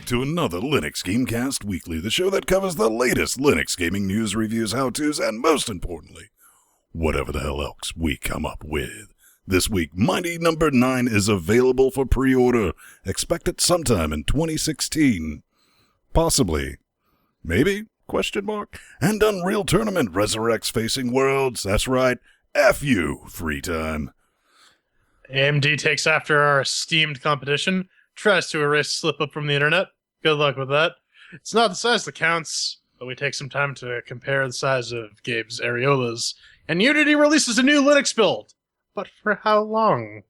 back to another LinuxGameCast Weekly, the show that covers the latest Linux gaming news, reviews, how-tos, and most importantly, whatever the hell else we come up with. This week, Mighty Number 9 is available for pre-order. Expect it sometime in 2016. Possibly. Maybe? Question mark. And Unreal Tournament resurrects Facing Worlds. That's right. F you, free time. AMD takes after our esteemed competition, tries to erase slip-up from the internet. Good luck with that. It's not the size that counts, but we take some time to compare the size of Gabe's areolas. And Unity releases a new Linux build. But for how long?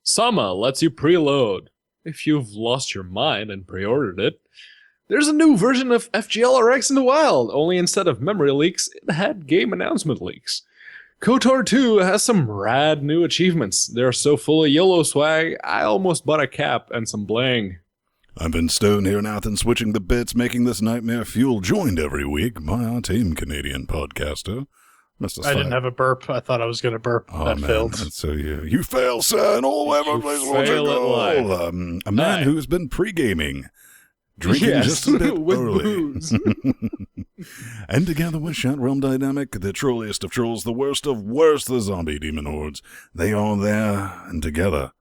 Sama lets you preload. If you've lost your mind and pre-ordered it, there's a new version of FGLRX in the wild, only instead of memory leaks, it had game announcement leaks. KOTOR 2 has some rad new achievements. They're so full of YOLO swag, I almost bought a cap and some bling. I've been Stone here in Athens, switching the bits, making this nightmare fuel, joined every week by our team Canadian podcaster. I didn't have a burp. I thought I was going to burp. That failed. So you fail, sir, and all over place won't you go. A man who's been pre-gaming, drinking just a bit with early. booze. And together with Chat Realm Dynamic, the trolliest of trolls, the worst of worst, the zombie demon hordes, they are there, and together,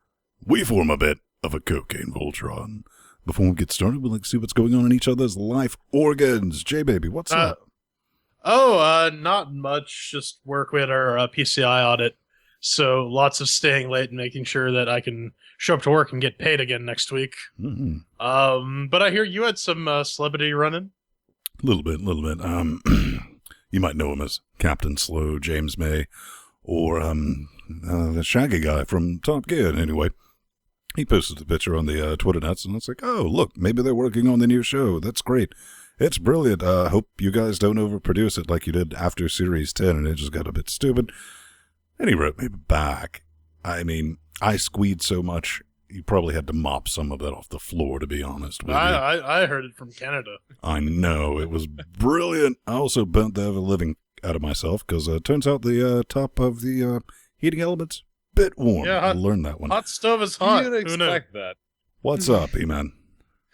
we form a bit of a cocaine Voltron. Before we get started, we'd like to see what's going on in each other's life organs. J-Baby, what's up? Not much. Just work with our PCI audit. So lots of staying late and making sure that I can show up to work and get paid again next week. Mm-hmm. But I hear you had some celebrity running. A little bit. You might know him as Captain Slow, James May, or the Shaggy guy from Top Gear. Anyway, he posted a picture on the Twitter nets, and it's like, oh, look, maybe they're working on the new show. That's great. It's brilliant. Hope you guys don't overproduce it like you did after Series 10, and it just got a bit stupid. And he wrote me back. I mean, I squeed so much, you probably had to mop some of that off the floor, to be honest with you. I heard it from Canada. I know. It was brilliant. I also burnt the ever living out of myself, because it turns out the top of the heating element's a bit warm. Yeah, I learned that one. Hot stove is hot. You'd expect that. What's up, E-Man?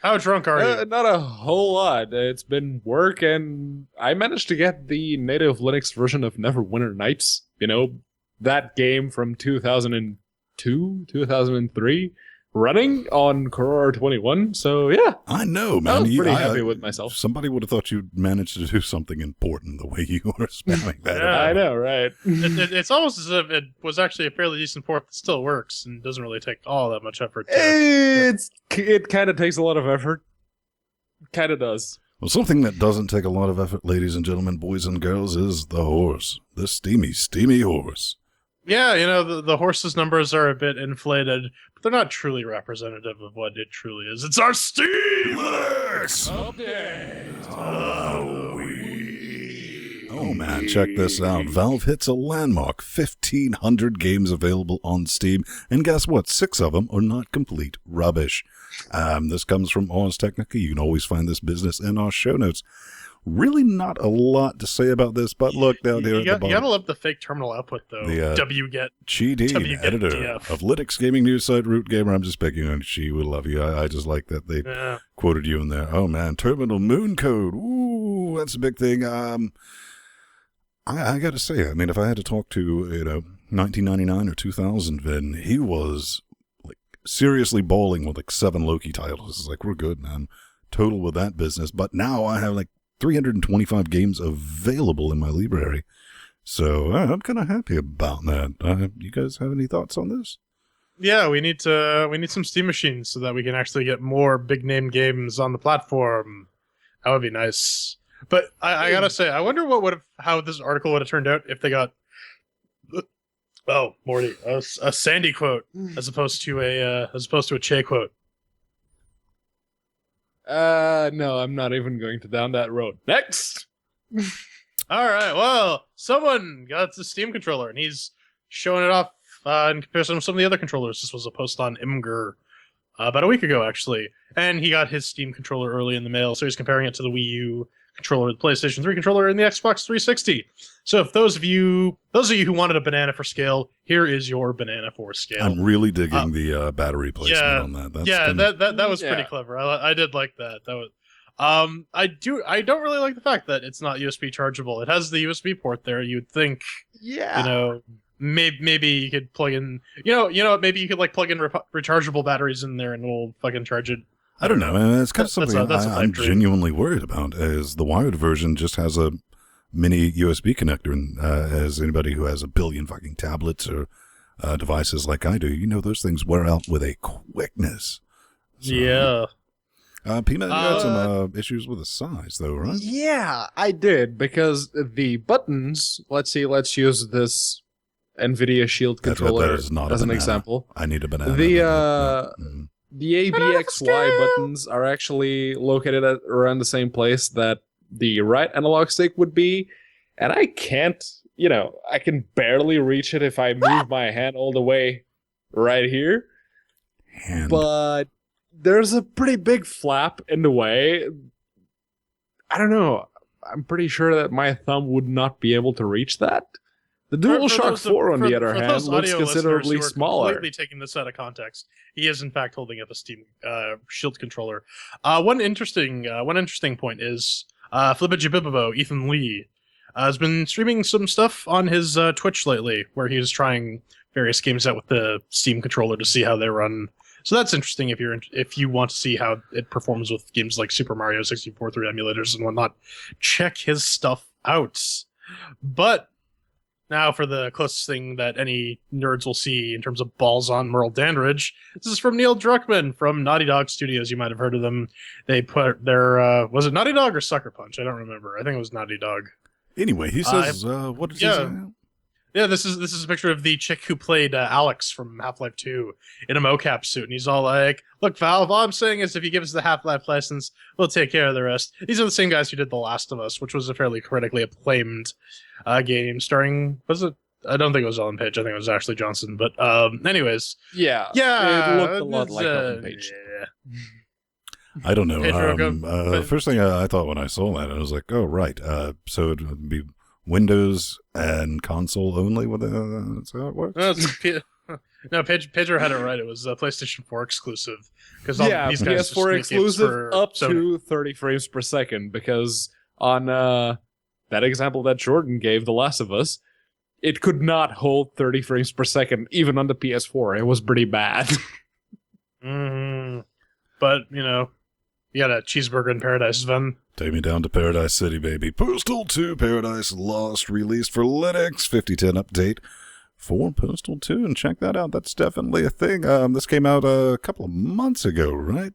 How drunk are you? Not a whole lot. It's been work, and I managed to get the native Linux version of Neverwinter Nights. You know, that game from 2002, 2003, running on Core 21. So, yeah. I know, man. I'm pretty happy with myself. Somebody would have thought you'd managed to do something important the way you were spamming that. Yeah. I know, right? It's almost as if it was actually a fairly decent port that still works and doesn't really take all that much effort. It kind of takes a lot of effort. Kind of does. Well, something that doesn't take a lot of effort, ladies and gentlemen, boys and girls, is the horse. The steamy, steamy horse. Yeah, you know, the horse's numbers are a bit inflated, but they're not truly representative of what it truly is. It's our Steam Linux Update! Oh man, check this out. Valve hits a landmark, 1,500 games available on Steam, and guess what? 6 of them are not complete rubbish. This comes from Ars Technica. You can always find this business in our show notes. Really not a lot to say about this, but look down there at the bottom. You gotta love the fake terminal output, though. The wget. Chi Dean, editor of Linux gaming news site Root Gamer. I'm just picking on Chi. We love you. I just like that they quoted you in there. Oh man, terminal moon code. Ooh, that's a big thing. I got to say, I mean, if I had to talk to 1999 or 2000, then he was like seriously bowling with like 7 Loki titles. It's like, we're good, man. Total with that business. But now I have like 325 games available in my library. So I'm kind of happy about that. You guys have any thoughts on this? Yeah, we need some Steam machines so that we can actually get more big name games on the platform. That would be nice. But I gotta say, I wonder how this article would have turned out if they got Morty, a Sandy quote as opposed to a Che quote. No, I'm not even going to down that road. Next! All right, well, someone got the Steam controller, and he's showing it off in comparison to some of the other controllers. This was a post on Imgur about a week ago, actually. And he got his Steam controller early in the mail, so he's comparing it to the Wii U controller, the PlayStation 3 controller, and the Xbox 360. So if those of you who wanted a banana for scale, here is your banana for scale. I'm really digging the battery placement on that. That was pretty clever. I did like that. That was. I don't really like the fact that it's not USB chargeable. It has the USB port there. You'd think, maybe you could plug in, maybe you could like plug in rechargeable batteries in there and it'll fucking charge it. I don't know. Man. It's kind of something I'm genuinely worried about. Is the wired version just has a mini USB connector, and as anybody who has a billion fucking tablets or devices like I do, those things wear out with a quickness. So, yeah. Peanut, you had some issues with the size, though, right? Yeah, I did, because the buttons, let's use this NVIDIA Shield controller as an example. I need a banana. The ABXY buttons are actually located at around the same place that the right analog stick would be, and I can't, I can barely reach it if I move my hand all the way right here. But there's a pretty big flap in the way. I don't know. I'm pretty sure that my thumb would not be able to reach that. The DualShock 4, on the other hand, looks considerably smaller. Completely taking this out of context, he is in fact holding up a Steam Shield controller. One interesting point is Flibbijibibibo, Ethan Lee, has been streaming some stuff on his Twitch lately, where he is trying various games out with the Steam controller to see how they run. So that's interesting if you want to see how it performs with games like Super Mario 64 through emulators and whatnot. Check his stuff out. But now for the closest thing that any nerds will see in terms of balls on Merle Dandridge. This is from Neil Druckmann from Naughty Dog Studios. You might have heard of them. They put their, was it Naughty Dog or Sucker Punch? I don't remember. I think it was Naughty Dog. Anyway, he says, what did he say? Yeah, this is a picture of the chick who played Alex from Half-Life 2 in a mocap suit, and he's all like, look, Valve, all I'm saying is if you give us the Half-Life license, we'll take care of the rest. These are the same guys who did The Last of Us, which was a fairly critically acclaimed game starring, was it? I don't think it was Ellen Page, I think it was Ashley Johnson, but anyways. Yeah, it looked a lot like Ellen Page. Yeah. I don't know. The first thing I thought when I saw that, I was like, oh, right. So it would be Windows and console only? That's how it works? No, Pedro had it right. It was a PlayStation 4 exclusive. These guys PS4 exclusive up to 30 frames per second, because on that example that Jordan gave, The Last of Us, it could not hold 30 frames per second, even on the PS4. It was pretty bad. But, you got a cheeseburger in paradise, Sven. Take me down to Paradise City, baby. Postal 2 Paradise Lost, released for Linux, 5010 update for Postal 2, and check that out. That's definitely a thing. This came out a couple of months ago, right?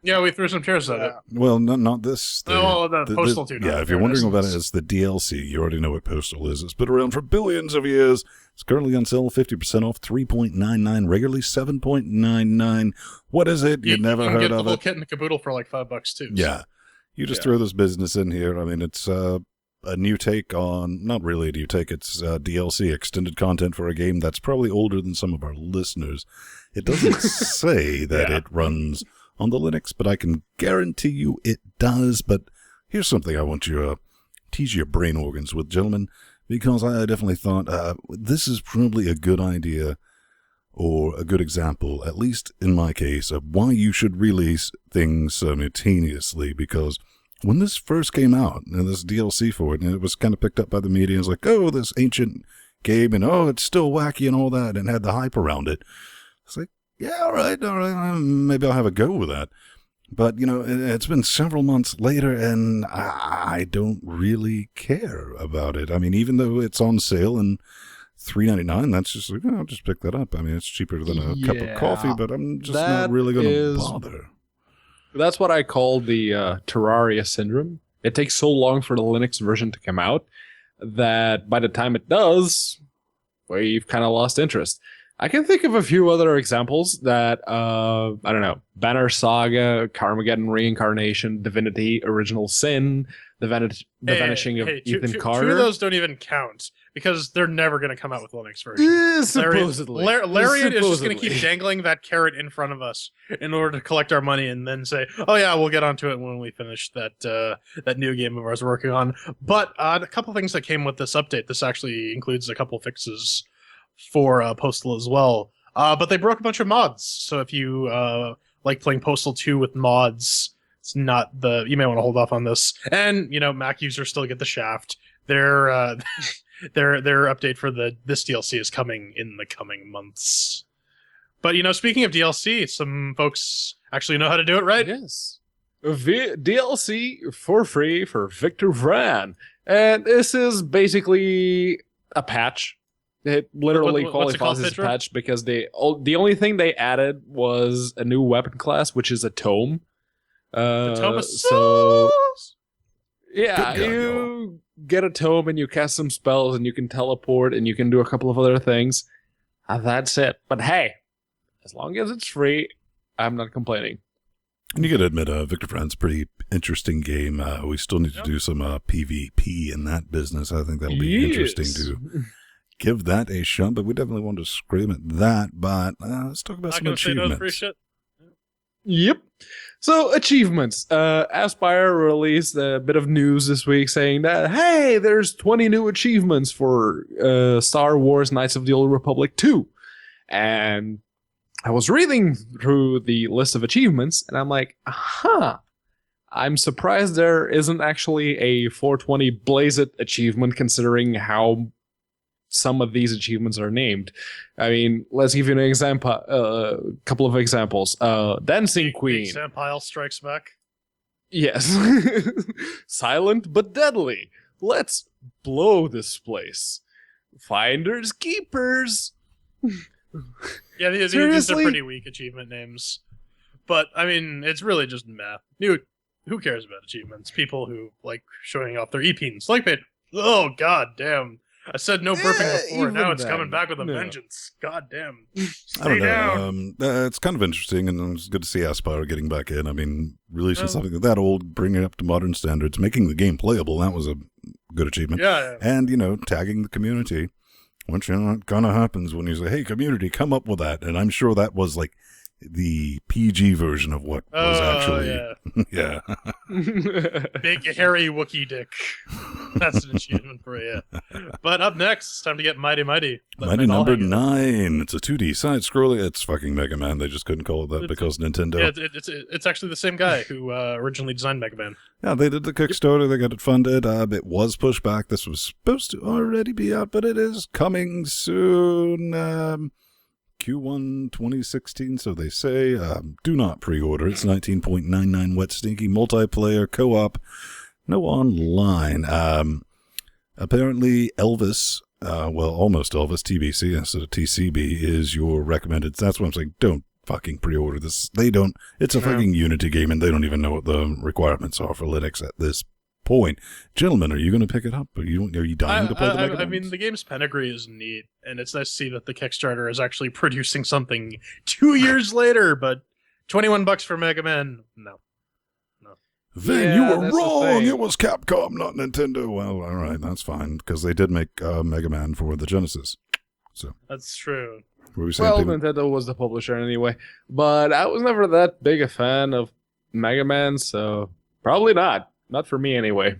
Yeah, we threw some chairs at it. Well, not this. The Postal 2. Yeah, if you're wondering about it, it's the DLC. You already know what Postal is. It's been around for billions of years. It's currently on sale, 50% off, $3.99, regularly $7.99. What is it? You never heard of it? You can get the whole kit and the caboodle for like $5 too. Yeah. You just throw this business in here. I mean, it's a new take on, not really a new take, it's DLC, extended content for a game that's probably older than some of our listeners. It doesn't say that it runs on the Linux, but I can guarantee you it does. But here's something I want you to tease your brain organs with, gentlemen, because I definitely thought this is probably a good idea or a good example, at least in my case, of why you should release things simultaneously. Because when this first came out, and this DLC for it, and it was kind of picked up by the media, it's like, oh, this ancient game, and oh, it's still wacky and all that, and had the hype around it. It's like, yeah, all right, maybe I'll have a go with that. But, it's been several months later, and I don't really care about it. I mean, even though it's on sale and $3.99, that's just like, I'll just pick that up. I mean, it's cheaper than a cup of coffee, but I'm just not really going to bother. That's what I call the Terraria syndrome. It takes so long for the Linux version to come out that by the time it does, we've kind of lost interest. I can think of a few other examples that, I don't know, Banner Saga, Carmageddon Reincarnation, Divinity, Original Sin, the Vanishing of Ethan Carter. Two of those don't even count, because they're never going to come out with Linux version. Supposedly. Lariat is just going to keep dangling that carrot in front of us in order to collect our money and then say, oh yeah, we'll get onto it when we finish that new game of ours we're working on. But a couple things that came with this update. This actually includes a couple fixes for Postal as well. But they broke a bunch of mods. So if you like playing Postal 2 with mods, it's not you may want to hold off on this. And, Mac users still get the shaft. Their update for this DLC is coming in the coming months. But, speaking of DLC, some folks actually know how to do it right. Yes. DLC for free for Victor Vran. And this is basically a patch. It literally qualifies as a patch because the only thing they added was a new weapon class, which is a tome. The tome of souls. Yeah, you get a tome and you cast some spells and you can teleport and you can do a couple of other things. That's it. But hey, as long as it's free, I'm not complaining. And you got to admit, Victor Fran's a pretty interesting game. We still need to do some PvP in that business. I think that'll be interesting to give that a shot. But we definitely want to scream at that. But let's talk about some achievements. Free shit. Yep. So, achievements. Aspire released a bit of news this week saying that, hey, there's 20 new achievements for Star Wars Knights of the Old Republic 2. And I was reading through the list of achievements, and I'm like, I'm surprised there isn't actually a 420 Blaze It achievement, considering how some of these achievements are named. I mean, let's give you an example. A couple of examples. Dancing Queen. Sampile Strikes Back. Yes. Silent but deadly. Let's blow this place. Finders Keepers. Yeah, these are pretty weak achievement names. But, I mean, it's really just math. Who cares about achievements? People who like showing off their EPs. Like, oh, god damn. I said no burping before, now it's coming back with a vengeance. God damn. Stay down. It's kind of interesting, and it's good to see Aspire getting back in. I mean, releasing something that old, bringing it up to modern standards, making the game playable, that was a good achievement. Yeah. And, tagging the community, which kind of happens when you say, hey, community, come up with that. And I'm sure that was like the PG version of what was actually... Yeah. Big, hairy Wookiee dick. That's an achievement for you. But up next, it's time to get Mighty Mighty. Mighty number 9. It's a 2D side-scrolling. It's fucking Mega Man. They just couldn't call it that because Nintendo... Yeah, it's actually the same guy who originally designed Mega Man. Yeah, they did the Kickstarter. They got it funded. It was pushed back. This was supposed to already be out, but it is coming soon. Q1 2016, so they say. Do not pre-order. It's 19.99 wet stinky multiplayer co-op, no online. Apparently Elvis, almost Elvis, TBC instead of TCB is your recommended. That's what I'm saying. Don't fucking pre-order this. It's a fucking Unity game, and they don't even know what the requirements are for Linux at this point. Gentlemen, are you going to pick it up? Are you dying to play the Mega Man? I mean, the game's pedigree is neat, and it's nice to see that the Kickstarter is actually producing something 2 years later, but $21 for Mega Man, no. Then you were wrong. It was Capcom, not Nintendo. Well, all right, that's fine, because they did make Mega Man for the Genesis. So that's true. Nintendo was the publisher anyway, but I was never that big a fan of Mega Man, so probably not. Not for me, anyway.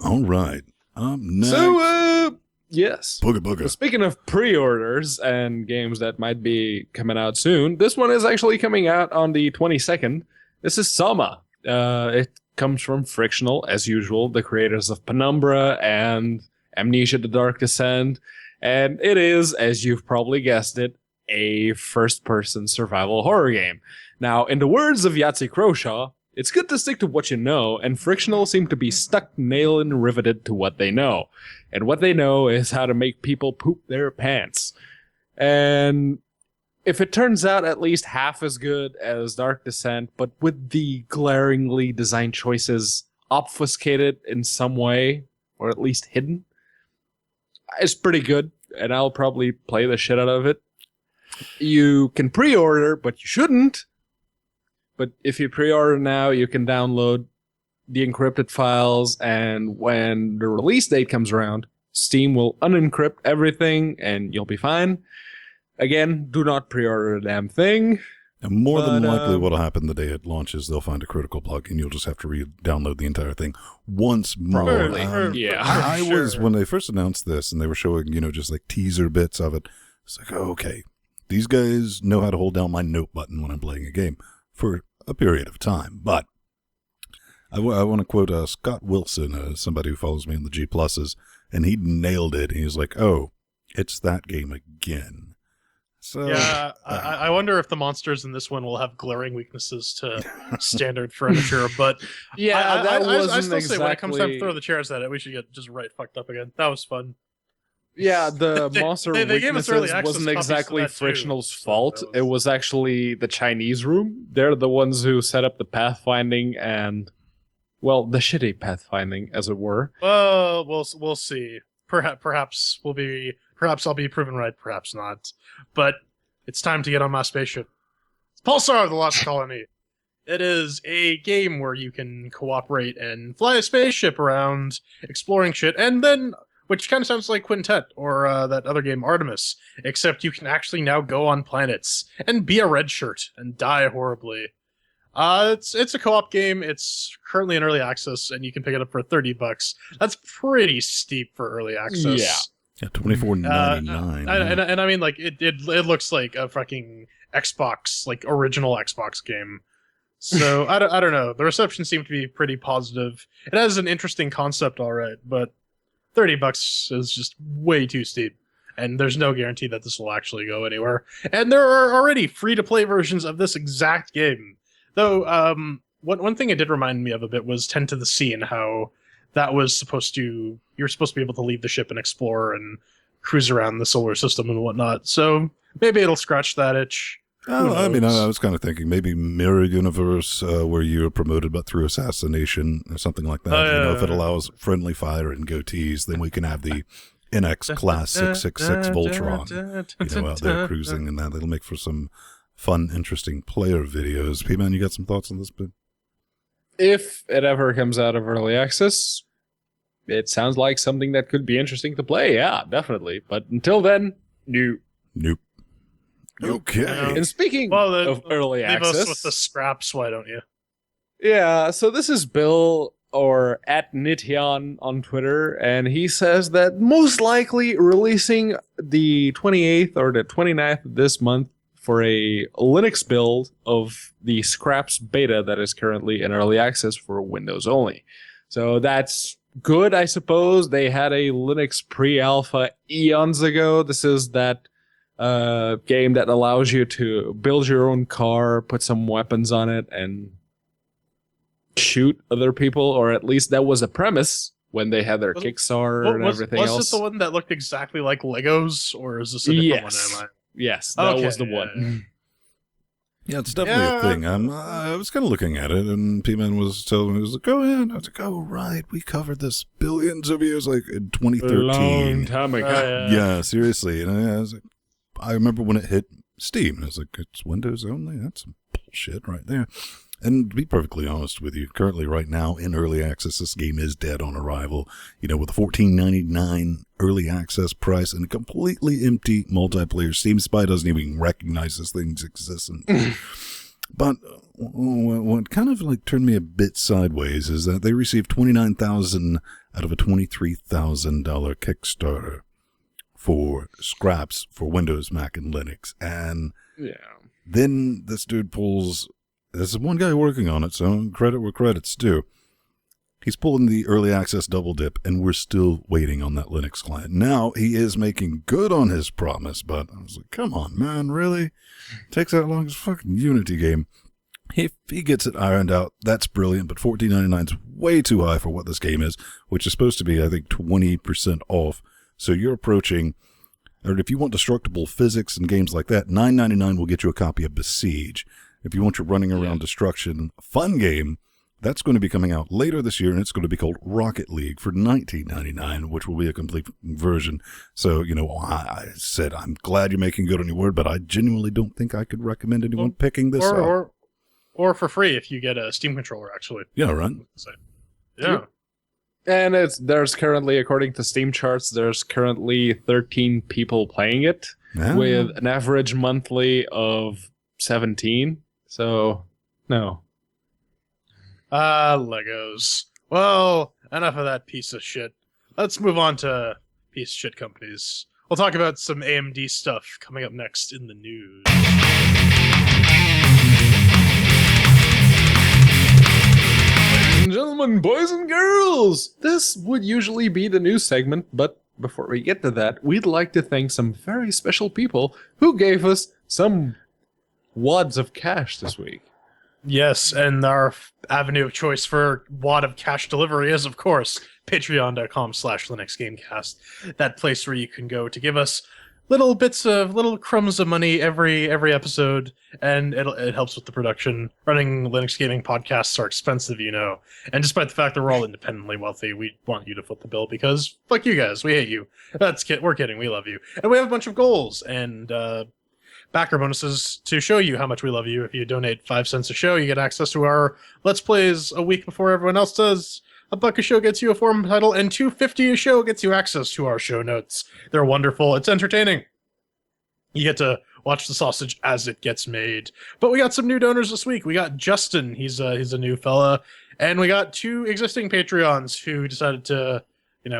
All right. Next. So, yes. Booga Booga. Speaking of pre-orders and games that might be coming out soon, this one is actually coming out on the 22nd. This is Soma. It comes from Frictional, as usual, the creators of Penumbra and Amnesia: The Dark Descent. And it is, as you've probably guessed it, a first-person survival horror game. Now, in the words of Yahtzee Croshaw, it's good to stick to what you know, and Frictional seem to be stuck nailed and riveted to what they know. And what they know is how to make people poop their pants. And if it turns out at least half as good as Dark Descent, but with the glaringly designed choices obfuscated in some way, or at least hidden, it's pretty good, and I'll probably play the shit out of it. You can pre-order, but you shouldn't. But if you pre-order now, you can download the encrypted files, and when the release date comes around, Steam will unencrypt everything and you'll be fine. Again, do not pre-order a damn thing. And more than likely what'll happen the day it launches, they'll find a critical bug and you'll just have to re-download the entire thing once more. I was, when they first announced this and they were showing, just like teaser bits of it, it's like, okay, these guys know how to hold down my note button when I'm playing a game for a period of time. But I want to quote Scott Wilson, somebody who follows me on the G+, and he nailed it. He was like, oh, it's that game again. So, yeah, I wonder if the monsters in this one will have glaring weaknesses to standard furniture, but yeah, I still say when it comes time to throw the chairs at it, we should get just right fucked up again. That was fun. Yeah, the monster they gave us early weaknesses access wasn't copies exactly to that too, Frictional's so fault. that was- It was actually the Chinese room. They're the ones who set up the pathfinding and, well, the shitty pathfinding, as it were. Well, we'll see. Perhaps I'll be proven right, perhaps not. But it's time to get on my spaceship. It's Pulsar, the Lost Colony. It is a game where you can cooperate and fly a spaceship around, exploring shit, and then, which kind of sounds like Quintet or that other game, Artemis, except you can actually now go on planets and be a red shirt and die horribly. It's a co-op game. It's currently in early access, and you can pick it up for $30. That's pretty steep for early access. Yeah. Yeah, $24.99. And I mean, like, it looks like a fucking Xbox, like, original Xbox game. So, I don't know. The reception seemed to be pretty positive. It has an interesting concept, all right, but $30 is just way too steep. And there's no guarantee that this will actually go anywhere. And there are already free-to-play versions of this exact game. Though, one thing it did remind me of a bit was 10 to the Sea and how that was you're supposed to be able to leave the ship and explore and cruise around the solar system and whatnot. So maybe it'll scratch that itch. Oh, I mean, I was kind of thinking maybe Mirror Universe, where you're promoted but through assassination or something like that. If it allows friendly fire and goatees, then we can have the NX Class 666 Voltron, out there cruising, and that it'll make for some fun, interesting player videos. P-Man, you got some thoughts on this bit? If it ever comes out of early access, it sounds like something that could be interesting to play. Yeah, definitely. But until then, Nope. Okay. And speaking of early leave access, us with the scraps, why don't you? Yeah, so this is Bill, or @Nityan on Twitter, and he says that most likely releasing the 28th or the 29th of this month for a Linux build of the Scraps beta that is currently in early access for Windows only. So that's good, I suppose. They had a Linux pre-alpha eons ago. This is that game that allows you to build your own car, put some weapons on it, and shoot other people, or at least that was a premise when they had their Kickstarter and everything else. Was this the one that looked exactly like Legos, or is this a different one? Yes, that was the one. Yeah, it's definitely a thing. I was kind of looking at it, and P-Man was telling me, he was like, go ahead. I was like, oh, right, we covered this billions of years, like in 2013. A long time ago. Yeah, seriously. And I was like, I remember when it hit Steam, and I was like, it's Windows only? That's some bullshit right there. And to be perfectly honest with you, currently right now in early access, this game is dead on arrival. With a $14.99 early access price and a completely empty multiplayer. Steam Spy doesn't even recognize this thing's existence. But what kind of like turned me a bit sideways is that they received $29,000 out of a $23,000 Kickstarter for scraps for Windows, Mac, and Linux. And then this dude pulls... There's one guy working on it, so credit where credit's due. He's pulling the early access double dip, and we're still waiting on that Linux client. Now, he is making good on his promise, but I was like, come on, man, really? Takes that long as a fucking Unity game. If he gets it ironed out, that's brilliant, but $14.99 is way too high for what this game is, which is supposed to be, I think, 20% off. So you're approaching... Or if you want destructible physics and games like that, $9.99 will get you a copy of Besiege. If you want your running around destruction fun game, that's going to be coming out later this year, and it's going to be called Rocket League for $19.99, which will be a complete version. So, I said, I'm glad you're making good on your word, but I genuinely don't think I could recommend anyone picking this up. Or for free if you get a Steam controller, actually. Yeah, right? Yeah. And there's currently, according to Steam charts, there's currently 13 people playing it with an average monthly of 17. So, no. Legos. Well, enough of that piece of shit. Let's move on to piece of shit companies. We'll talk about some AMD stuff coming up next in the news. Ladies and gentlemen, boys and girls, this would usually be the news segment, but before we get to that, we'd like to thank some very special people who gave us some wads of cash this week. Yes, and our avenue of choice for wad of cash delivery is, of course, patreon.com/LinuxGameCast. That place where you can go to give us little crumbs of money every episode, and it helps with the production. Running Linux gaming podcasts are expensive, you know, and despite the fact that we're all independently wealthy, we want you to foot the bill because fuck you guys, we hate you. We're kidding, we love you, and we have a bunch of goals and backer bonuses to show you how much we love you. If you donate 5 cents a show, you get access to our Let's Plays a week before everyone else does. $1 a show gets you a forum title, and $2.50 a show gets you access to our show notes. They're wonderful. It's entertaining. You get to watch the sausage as it gets made. But we got some new donors this week. We got Justin. He's a new fella. And we got 2 existing Patreons who decided to,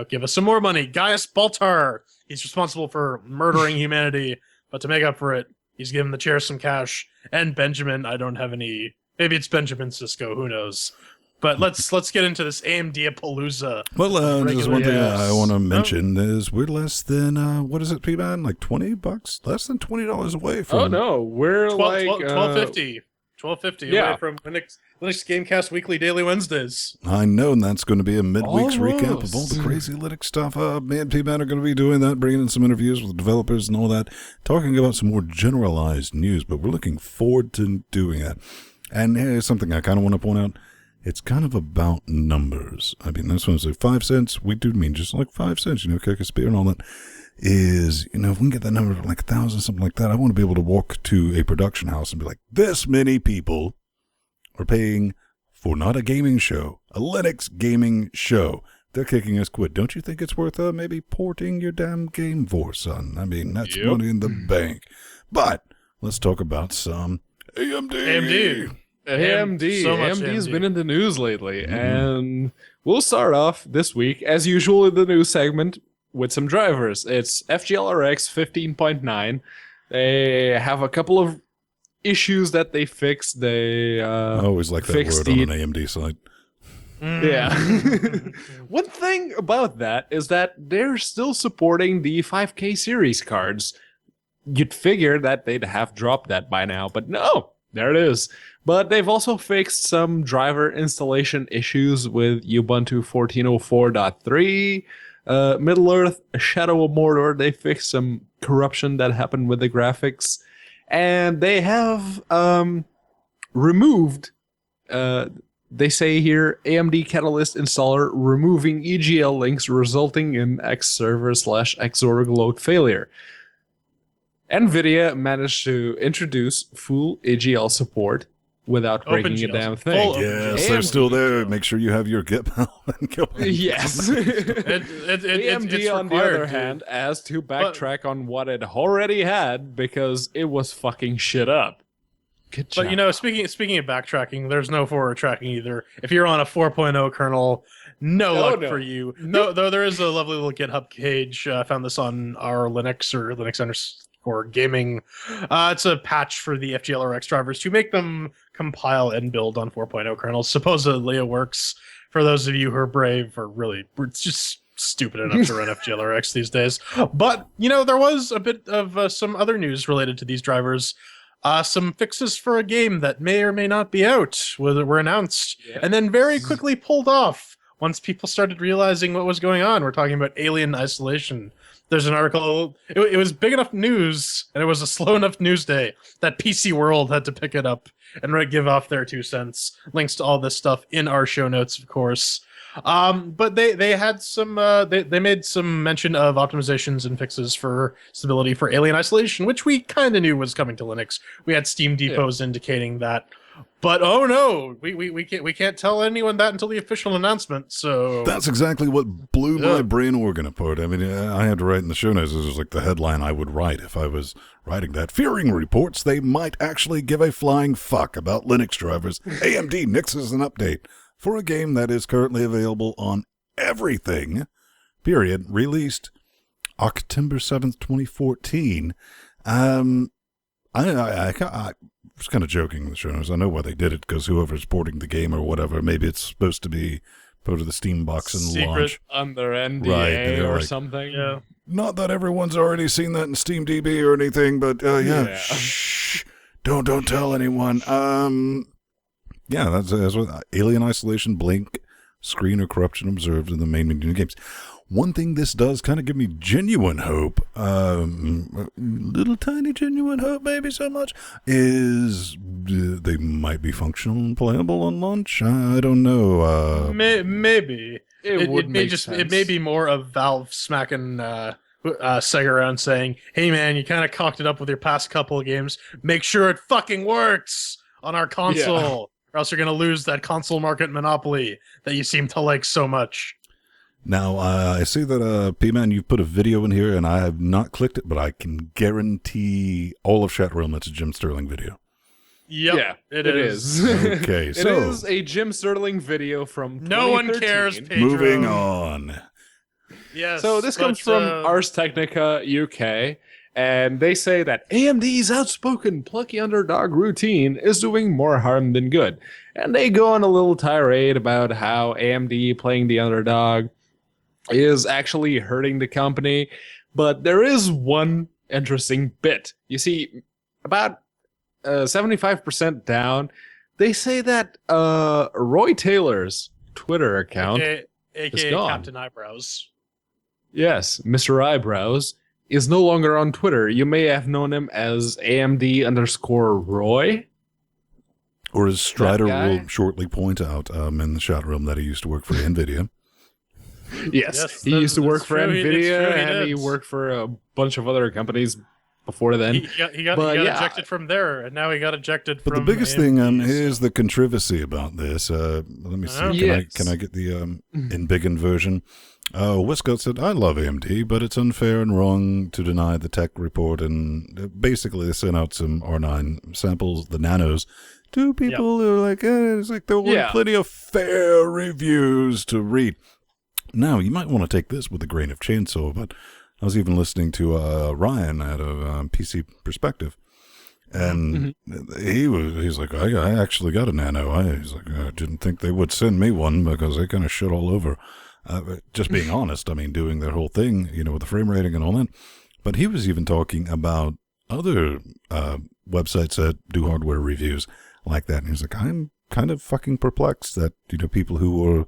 give us some more money. Gaius Baltar. He's responsible for murdering humanity. But to make up for it, he's giving the chair some cash. And Benjamin, I don't have any... Maybe it's Benjamin Sisko. Who knows? But let's get into this AMD-apalooza. Well, just one thing I want to mention is we're less than, what is it, P-Man? Like $20? Less than $20 away from... Oh, no. We're $12.50. $12.50 away from Linux Gamecast Weekly Daily Wednesdays. I know, and that's going to be a midweek's recap of all the crazy Linux stuff. Me and P-Man are going to be doing that, bringing in some interviews with developers and all that, talking about some more generalized news, but we're looking forward to doing that. And here's something I kind of want to point out. It's kind of about numbers. I mean, that's when I say 5 cents. We do mean just like 5 cents, kick a spear and all that. Is, if we can get that number of like 1,000, something like that, I want to be able to walk to a production house and be like, this many people are paying for not a gaming show, a Linux gaming show. They're kicking us quid. Don't you think it's worth maybe porting your damn game for, son? I mean, that's money in the bank. But let's talk about some AMD. AMD's been in the news lately, and we'll start off this week, as usual in the news segment, with some drivers. It's FGLRX 15.9. They have a couple of issues that they fixed. They I always like that word on an AMD site. Yeah. One thing about that is that they're still supporting the 5K series cards. You'd figure that they'd have dropped that by now, but no, there it is. But they've also fixed some driver installation issues with Ubuntu 14.04.3, Middle-earth, Shadow of Mordor. They fixed some corruption that happened with the graphics. And they have removed, they say here, AMD Catalyst installer removing EGL links resulting in Xserver/Xorg load failure. NVIDIA managed to introduce full EGL support without breaking a damn thing. Yes, they're still there. Make sure you have your GitHub and go. Yes. AMD, on the other hand, has to backtrack on what it already had because it was fucking shit up. Good job. But speaking of backtracking, there's no forward tracking either. If you're on a 4.0 kernel, no luck for you. Though there is a lovely little GitHub page. I found this on our Linux or Linux gaming. It's a patch for the FGLRX drivers to make them compile and build on 4.0 kernels. Supposedly it works. For those of you who are brave or really just stupid enough to run FGLRX these days. But, there was a bit of some other news related to these drivers. Some fixes for a game that may or may not be out were announced and then very quickly pulled off once people started realizing what was going on. We're talking about Alien Isolation. There's an article. It was big enough news, and it was a slow enough news day that PC World had to pick it up and give off their 2 cents. Links to all this stuff in our show notes, of course. But they had some. They made some mention of optimizations and fixes for stability for Alien Isolation, which we kind of knew was coming to Linux. We had Steam depots indicating that But oh no, we can't tell anyone that until the official announcement. So That's exactly what blew my brain organ apart. I mean, I had to write in the show notes. This was like the headline I would write if I was writing that. Fearing reports they might actually give a flying fuck about Linux drivers. AMD nixes an update for a game that is currently available on everything, period, released October 7th, 2014. I was kind of joking in the show notes. I know why they did it, because whoever's porting the game or whatever, maybe it's supposed to be put to the Steam box and Secret launch. Under NDA or like, something. yeah. Not that everyone's already seen that in Steam DB or anything, but yeah. Shh. Don't tell anyone. Yeah, that's what Alien Isolation, Blink, screen or corruption observed in the main menu games. One thing this does kind of give me genuine hope, little tiny genuine hope, maybe so much, is they might be functional and playable on launch. I don't know. Maybe It may be more of Valve smacking Sega around saying, "Hey man, you kind of cocked it up with your past couple of games. Make sure it fucking works on our console, or else you're gonna lose that console market monopoly that you seem to like so much." Now, I see that, P-Man, you put a video in here, and I have not clicked it, but I can guarantee all of Chat Realm it's a Jim Sterling video. Yep, Yeah, it is. Okay, It so is a Jim Sterling video from No one 2013. cares, Pedro. moving on. Yes. So this comes from Ars Technica UK, and they say that AMD's outspoken plucky underdog routine is doing more harm than good. And they go on a little tirade about how AMD playing the underdog is actually hurting the company. But there is one interesting bit. You see, about 75% down, they say that Roy Taylor's Twitter account, aka gone. Captain Eyebrows. yes, Mr. Eyebrows, is no longer on Twitter. You may have known him as AMD_Roy. Or as Strider guy? will shortly point out in the chat room that he used to work for NVIDIA. Yes, he that's- used to work that's for true. It's NVIDIA, true, he and he did. worked for a bunch of other companies before then. He got But yeah. ejected from there, and now he got ejected But from the biggest thing AMD, is the controversy about this. Let me see. Yes. Can I get the embiggened version? Wiscott said, I love AMD, but it's unfair and wrong to deny the tech report. And basically, they sent out some R9 samples, the nanos, to people who are like, it's like there were plenty of fair reviews to read. Now, you might want to take this with a grain of chainsaw, but I was even listening to Ryan at a PC Perspective, and he's like, I actually got a nano. He's like, I didn't think they would send me one because they kind of shit all over. Just being honest, I mean, doing their whole thing, with the frame rating and all that. But he was even talking about other websites that do hardware reviews like that. And he's like, I'm kind of fucking perplexed that, people who were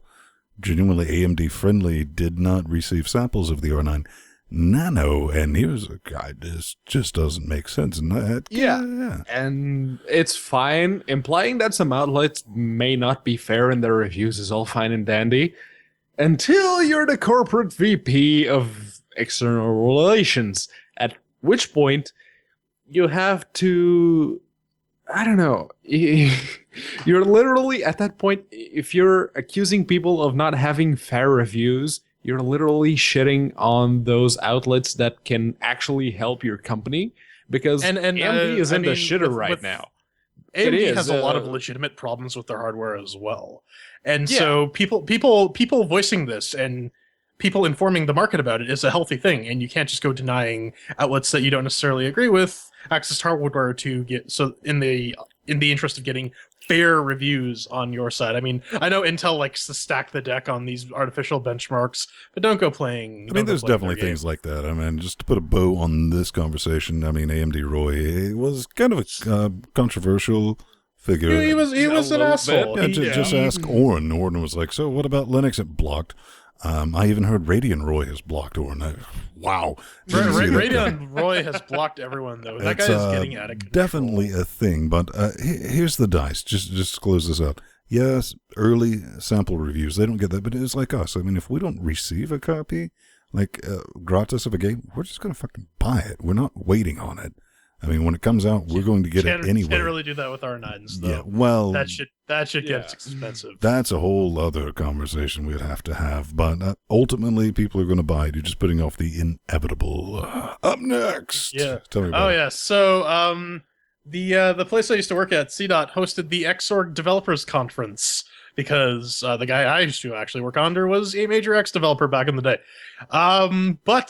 genuinely AMD friendly did not receive samples of the R9 Nano. And he was like, this just doesn't make sense. And And it's fine. Implying that some outlets may not be fair in their reviews is all fine and dandy. Until you're the corporate VP of external relations, at which point you have to, I don't know, you're literally at that point, if you're accusing people of not having fair reviews, you're literally shitting on those outlets that can actually help your company, because AMD is in the shitter right now. AMD has a lot of legitimate problems with their hardware as well. And so people voicing this and people informing the market about it is a healthy thing, and you can't just go denying outlets that you don't necessarily agree with access to hardware to get in the interest of getting fair reviews on your side. I mean, I know Intel likes to stack the deck on these artificial benchmarks, but don't go playing. I mean, there's definitely things like that. I mean, just to put a bow on this conversation, I mean, AMD Roy was kind of a controversial figure. He was an asshole. Yeah, just ask Oren. Oren was like, so what about Linux? It blocked. I even heard Radiant Roy has blocked Oren. Wow. Radiant Roy has blocked everyone, though. That guy is getting out of control. Definitely a thing, but here's the dice. Just to close this out. Yes, early sample reviews, they don't get that, but it's like us. I mean, if we don't receive a copy, like gratis of a game, we're just going to fucking buy it. We're not waiting on it. I mean, when it comes out, we're going to get it anyway. Can't really do that with R9s, though. Yeah, well, that should get expensive. That's a whole other conversation we'd have to have. But ultimately, people are going to buy it. You're just putting off the inevitable. Up next. Yeah. Tell me about it. Yeah. So, the place I used to work at, CDOT, hosted the Xorg Developers Conference because the guy I used to actually work under was a major X developer back in the day. But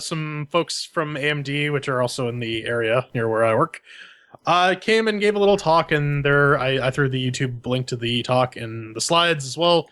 some folks from AMD, which are also in the area near where I work, came and gave a little talk, and I threw the YouTube link to the talk in the slides as well.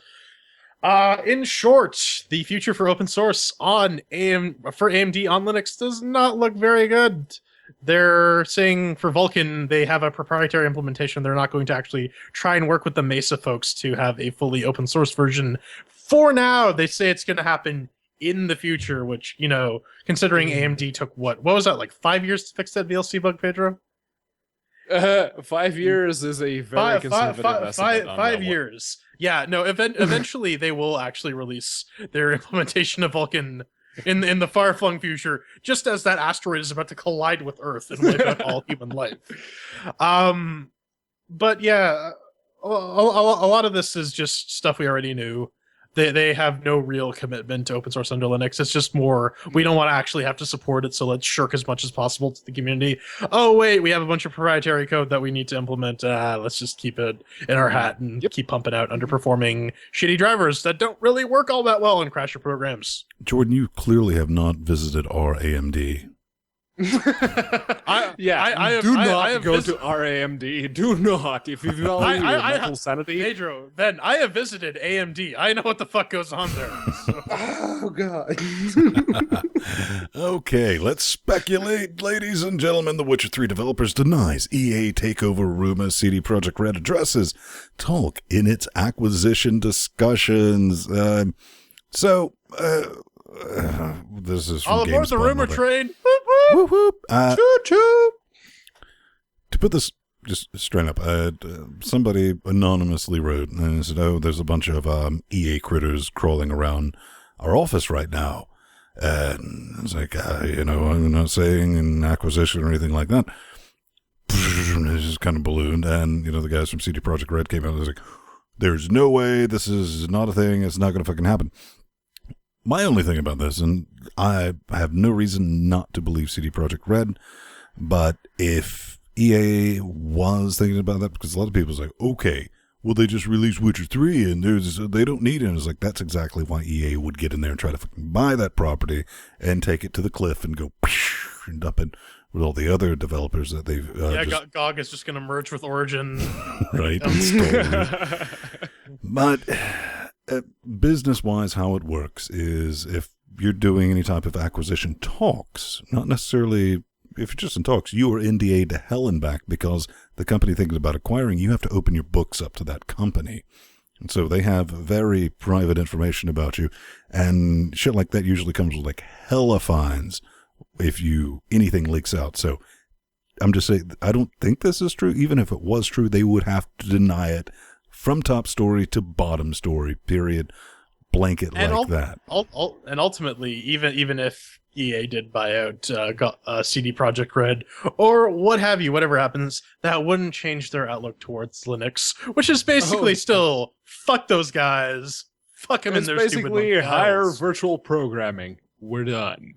In short, the future for open source for AMD on Linux does not look very good. They're saying for Vulkan, they have a proprietary implementation. They're not going to actually try and work with the Mesa folks to have a fully open source version. For now, they say it's going to happen in the future, which, you know, considering AMD took what was that, like 5 years to fix that VLC bug, Pedro? 5 years is a very conservative estimate. Five years. Yeah, no, eventually they will actually release their implementation of Vulkan in the far-flung future, just as that asteroid is about to collide with Earth and wipe out all human life. But yeah, a lot of this is just stuff we already knew. They have no real commitment to open source under Linux. It's just more, we don't want to actually have to support it, so let's shirk as much as possible to the community. Oh, wait, we have a bunch of proprietary code that we need to implement. Let's just keep it in our hat and keep pumping out underperforming shitty drivers that don't really work all that well and crash your programs. Jordan, you clearly have not visited our AMD. Do not go to RAMD. Do not. If you value your mental sanity. Pedro, Ben, I have visited AMD. I know what the fuck goes on there. So. Oh, God. Okay, let's speculate, ladies and gentlemen. The Witcher 3 developers denies EA takeover rumors. CD Projekt Red addresses talk in its acquisition discussions. This is from all aboard the rumor train. Whoop, whoop. Choo choo. To put this just straight up, somebody anonymously wrote and said, "Oh, there's a bunch of EA critters crawling around our office right now." And it's like, I'm not saying an acquisition or anything like that. It's just kind of ballooned, and the guys from CD Projekt Red came out and was like, "There's no way. This is not a thing. It's not going to fucking happen." My only thing about this, and I have no reason not to believe CD Projekt Red, but if EA was thinking about that, because a lot of people was like, okay, well, they just released Witcher 3 and they don't need it. And it's like, that's exactly why EA would get in there and try to fucking buy that property and take it to the cliff and go and dump it with all the other developers that they've... GOG is just going to merge with Origin. Right. But... business-wise, how it works is if you're doing any type of acquisition talks, not necessarily if you're just in talks, you are NDA'd to hell and back because the company thinking about acquiring, you have to open your books up to that company. And so they have very private information about you, and shit like that usually comes with like hella fines if anything leaks out. So I'm just saying, I don't think this is true. Even if it was true, they would have to deny it from top story to bottom story, period, blanket like that. And ultimately, even if EA did buy out CD Projekt Red or what have you, whatever happens, that wouldn't change their outlook towards Linux, which is basically still fuck those guys, fuck them in their stupid basically higher virtual programming. We're done.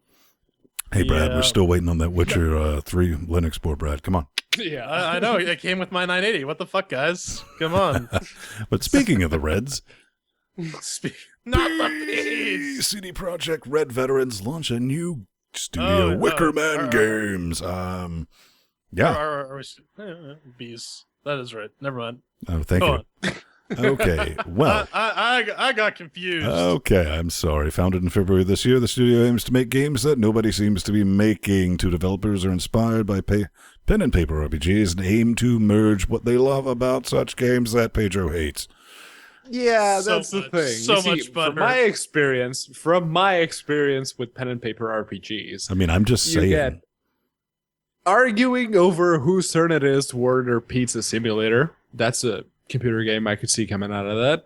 Hey, Brad, we're still waiting on that Witcher 3 Linux board, Brad. Come on. Yeah, I know. It came with my 980. What the fuck, guys? Come on. But speaking of the Reds... Not the bees! CD Projekt Red veterans launch a new studio, Wickerman Games. Bees. That is right. Never mind. Oh, thank you. Okay, well. I got confused. Okay, I'm sorry. Founded in February this year, the studio aims to make games that nobody seems to be making. Two developers are inspired by pen and paper RPGs and aim to merge what they love about such games that Pedro hates. Yeah, that's the thing. So much butter. From my experience with pen and paper RPGs. I mean, I'm just saying. Get arguing over whose turn it is to order Pizza Simulator. That's a computer game I could see coming out of that.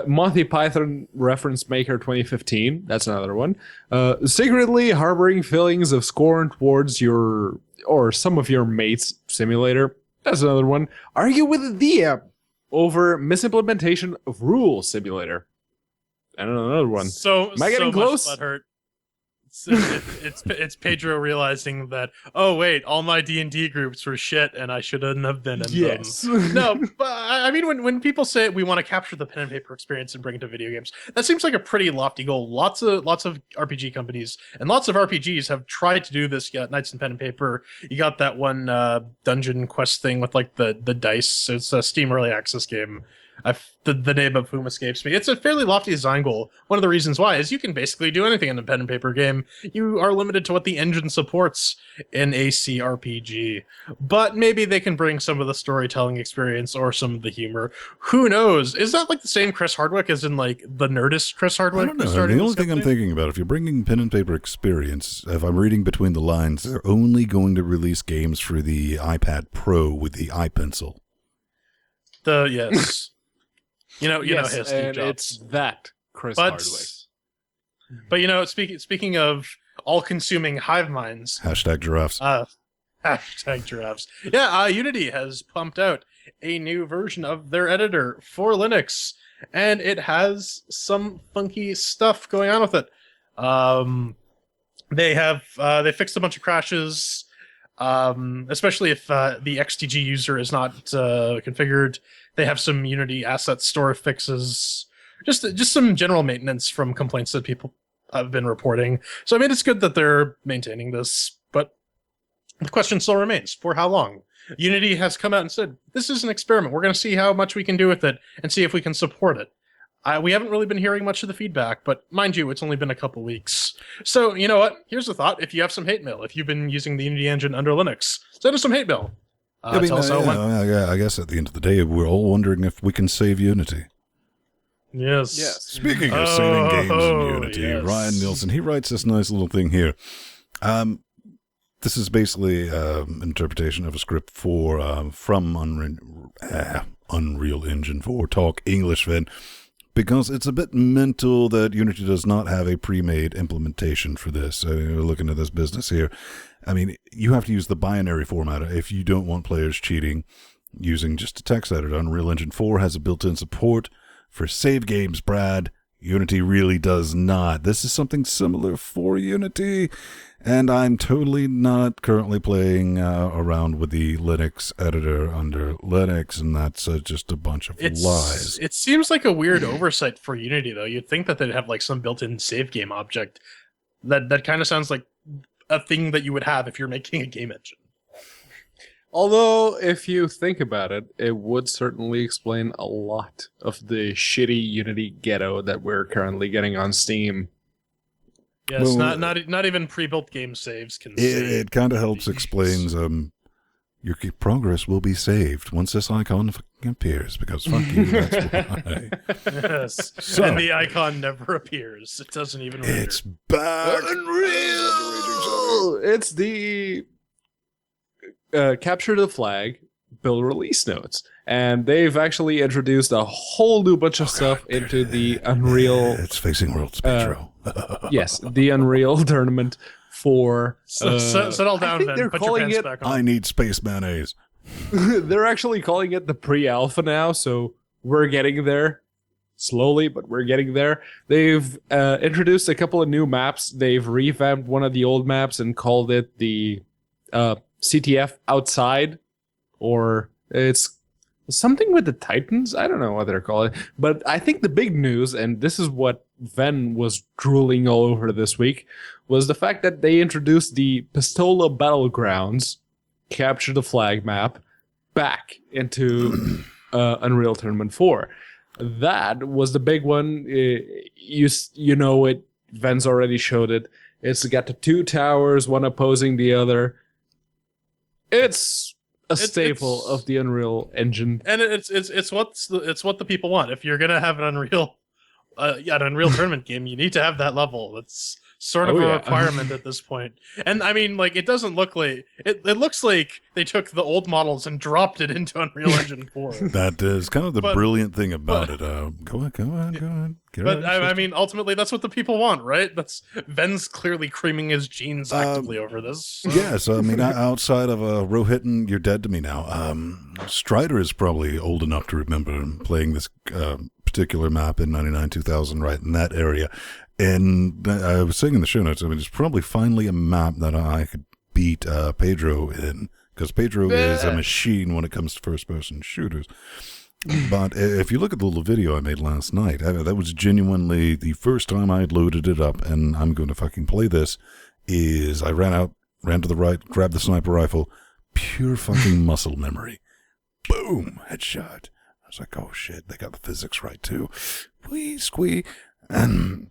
Monty Python Reference Maker 2015. That's another one. Secretly harboring feelings of scorn towards your or some of your mates simulator. That's another one. Argue with the DM over misimplementation of rules simulator. And another one. So Am I getting close? Much butthurt. It's Pedro realizing that, oh wait, all my D&D groups were shit and I shouldn't have been in them. No, but I mean, when people say we want to capture the pen and paper experience and bring it to video games, that seems like a pretty lofty goal. Lots of RPG companies and lots of RPGs have tried to do this. You got Knights and Pen and Paper. You got that one dungeon quest thing with like the dice. It's a Steam Early Access game. The name of whom escapes me. It's a fairly lofty design goal. One of the reasons why is you can basically do anything in a pen and paper game. You are limited to what the engine supports in a CRPG. But maybe they can bring some of the storytelling experience or some of the humor. Who knows? Is that like the same Chris Hardwick as in like the Nerdist Chris Hardwick? I don't know. The only thing I'm thinking about, if you're bringing pen and paper experience, if I'm reading between the lines, they're only going to release games for the iPad Pro with the iPencil. Yes. You know, yes, his Steve and Jobs. it's that Chris Hardwick. But you know, speaking of all-consuming hive minds, Hashtag giraffes. Hashtag giraffes. Yeah, Unity has pumped out a new version of their editor for Linux, and it has some funky stuff going on with it. They fixed a bunch of crashes, especially if the XTG user is not configured. They have some Unity asset store fixes, just some general maintenance from complaints that people have been reporting. So I mean, it's good that they're maintaining this, but the question still remains: for how long? Unity has come out and said, this is an experiment. We're going to see how much we can do with it and see if we can support it. We haven't really been hearing much of the feedback, but mind you, it's only been a couple weeks. So, you know what? Here's the thought. If you have some hate mail, if you've been using the Unity engine under Linux, send us some hate mail. I guess at the end of the day, we're all wondering if we can save Unity. Yes. Speaking of saving games in Unity, yes. Ryan Nielsen, he writes this nice little thing here. This is basically an interpretation of a script for from Unreal Engine 4 Talk English Ven, because it's a bit mental that Unity does not have a pre-made implementation for this. So you're looking at this business here. I mean, you have to use the binary format if you don't want players cheating using just a text editor. Unreal Engine 4 has a built-in support for save games, Brad. Unity really does not. This is something similar for Unity, and I'm totally not currently playing around with the Linux editor under Linux, and that's just a bunch of lies. It seems like a weird oversight for Unity, though. You'd think that they'd have like some built-in save game object. That kind of sounds like a thing that you would have if you're making a game engine. Although, if you think about it, it would certainly explain a lot of the shitty Unity ghetto that we're currently getting on Steam. Yes, well, not even pre-built game saves can save. It kind of helps explains your progress will be saved once this icon appears, because fuck you, that's why. Yes, so, and the icon never appears. It doesn't even render. It's back. Unreal! It's the capture the flag, build release notes. And they've actually introduced a whole new bunch of stuff into the Unreal... It's Facing Worlds, Pedro. Yes, the Unreal tournament for... settle down, then. Put your pants back on. I need space mayonnaise. They're actually calling it the pre-alpha now, so we're getting there. Slowly, but we're getting there. They've introduced a couple of new maps. They've revamped one of the old maps and called it the CTF Outside, or it's something with the Titans. I don't know what they're calling it, but I think the big news, and this is what Ven was drooling all over this week, was the fact that they introduced the Pistola Battlegrounds capture the flag map back into Unreal Tournament 4. That was the big one. You know it. Ven's already showed it. It's got the two towers, one opposing the other. It's a staple of the Unreal Engine, and it's what the people want. If you're gonna have an Unreal Tournament game, you need to have that level. That's sort of a requirement at this point. And I mean, like, it doesn't look like it looks like they took the old models and dropped it into Unreal Engine 4. That is kind of the brilliant thing about it. Go on. But I mean, ultimately, that's what the people want, right? That's Ven's clearly creaming his genes actively over this. So. Yes, I mean, outside of Rohit, you're dead to me now. Strider is probably old enough to remember playing this particular map in 99-2000, right in that area. And I was saying in the show notes, I mean, it's probably finally a map that I could beat Pedro in, because Pedro is a machine when it comes to first-person shooters. But if you look at the little video I made last night, that was genuinely the first time I had loaded it up, and I'm going to fucking play this, is I ran to the right, grabbed the sniper rifle, pure fucking muscle memory. Boom! Headshot. I was like, oh shit, they got the physics right too. Whee, squee. And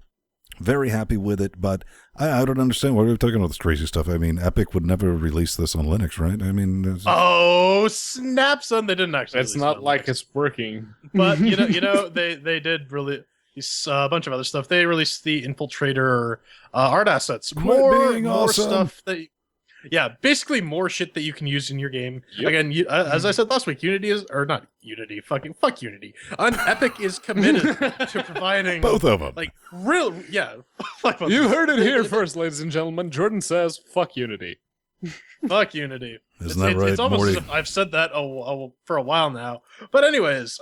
very happy with it, but I don't understand why we're talking about this crazy stuff. I mean, Epic would never release this on Linux, right? I mean, oh snap, son! They didn't actually. It's not like Linux. It's working. But you know, they did really a bunch of other stuff. They released the Infiltrator art assets, more stuff that. Yeah, basically more shit that you can use in your game. Yep. Again, as I said last week, Unity is, or not Unity, fuck Unity. Epic is committed to providing both of them. Like real, yeah. Fuck both you heard it here first, ladies and gentlemen. Jordan says, "Fuck Unity." Fuck Unity. Isn't that right? It's almost as if I've said that for a while now. But anyways,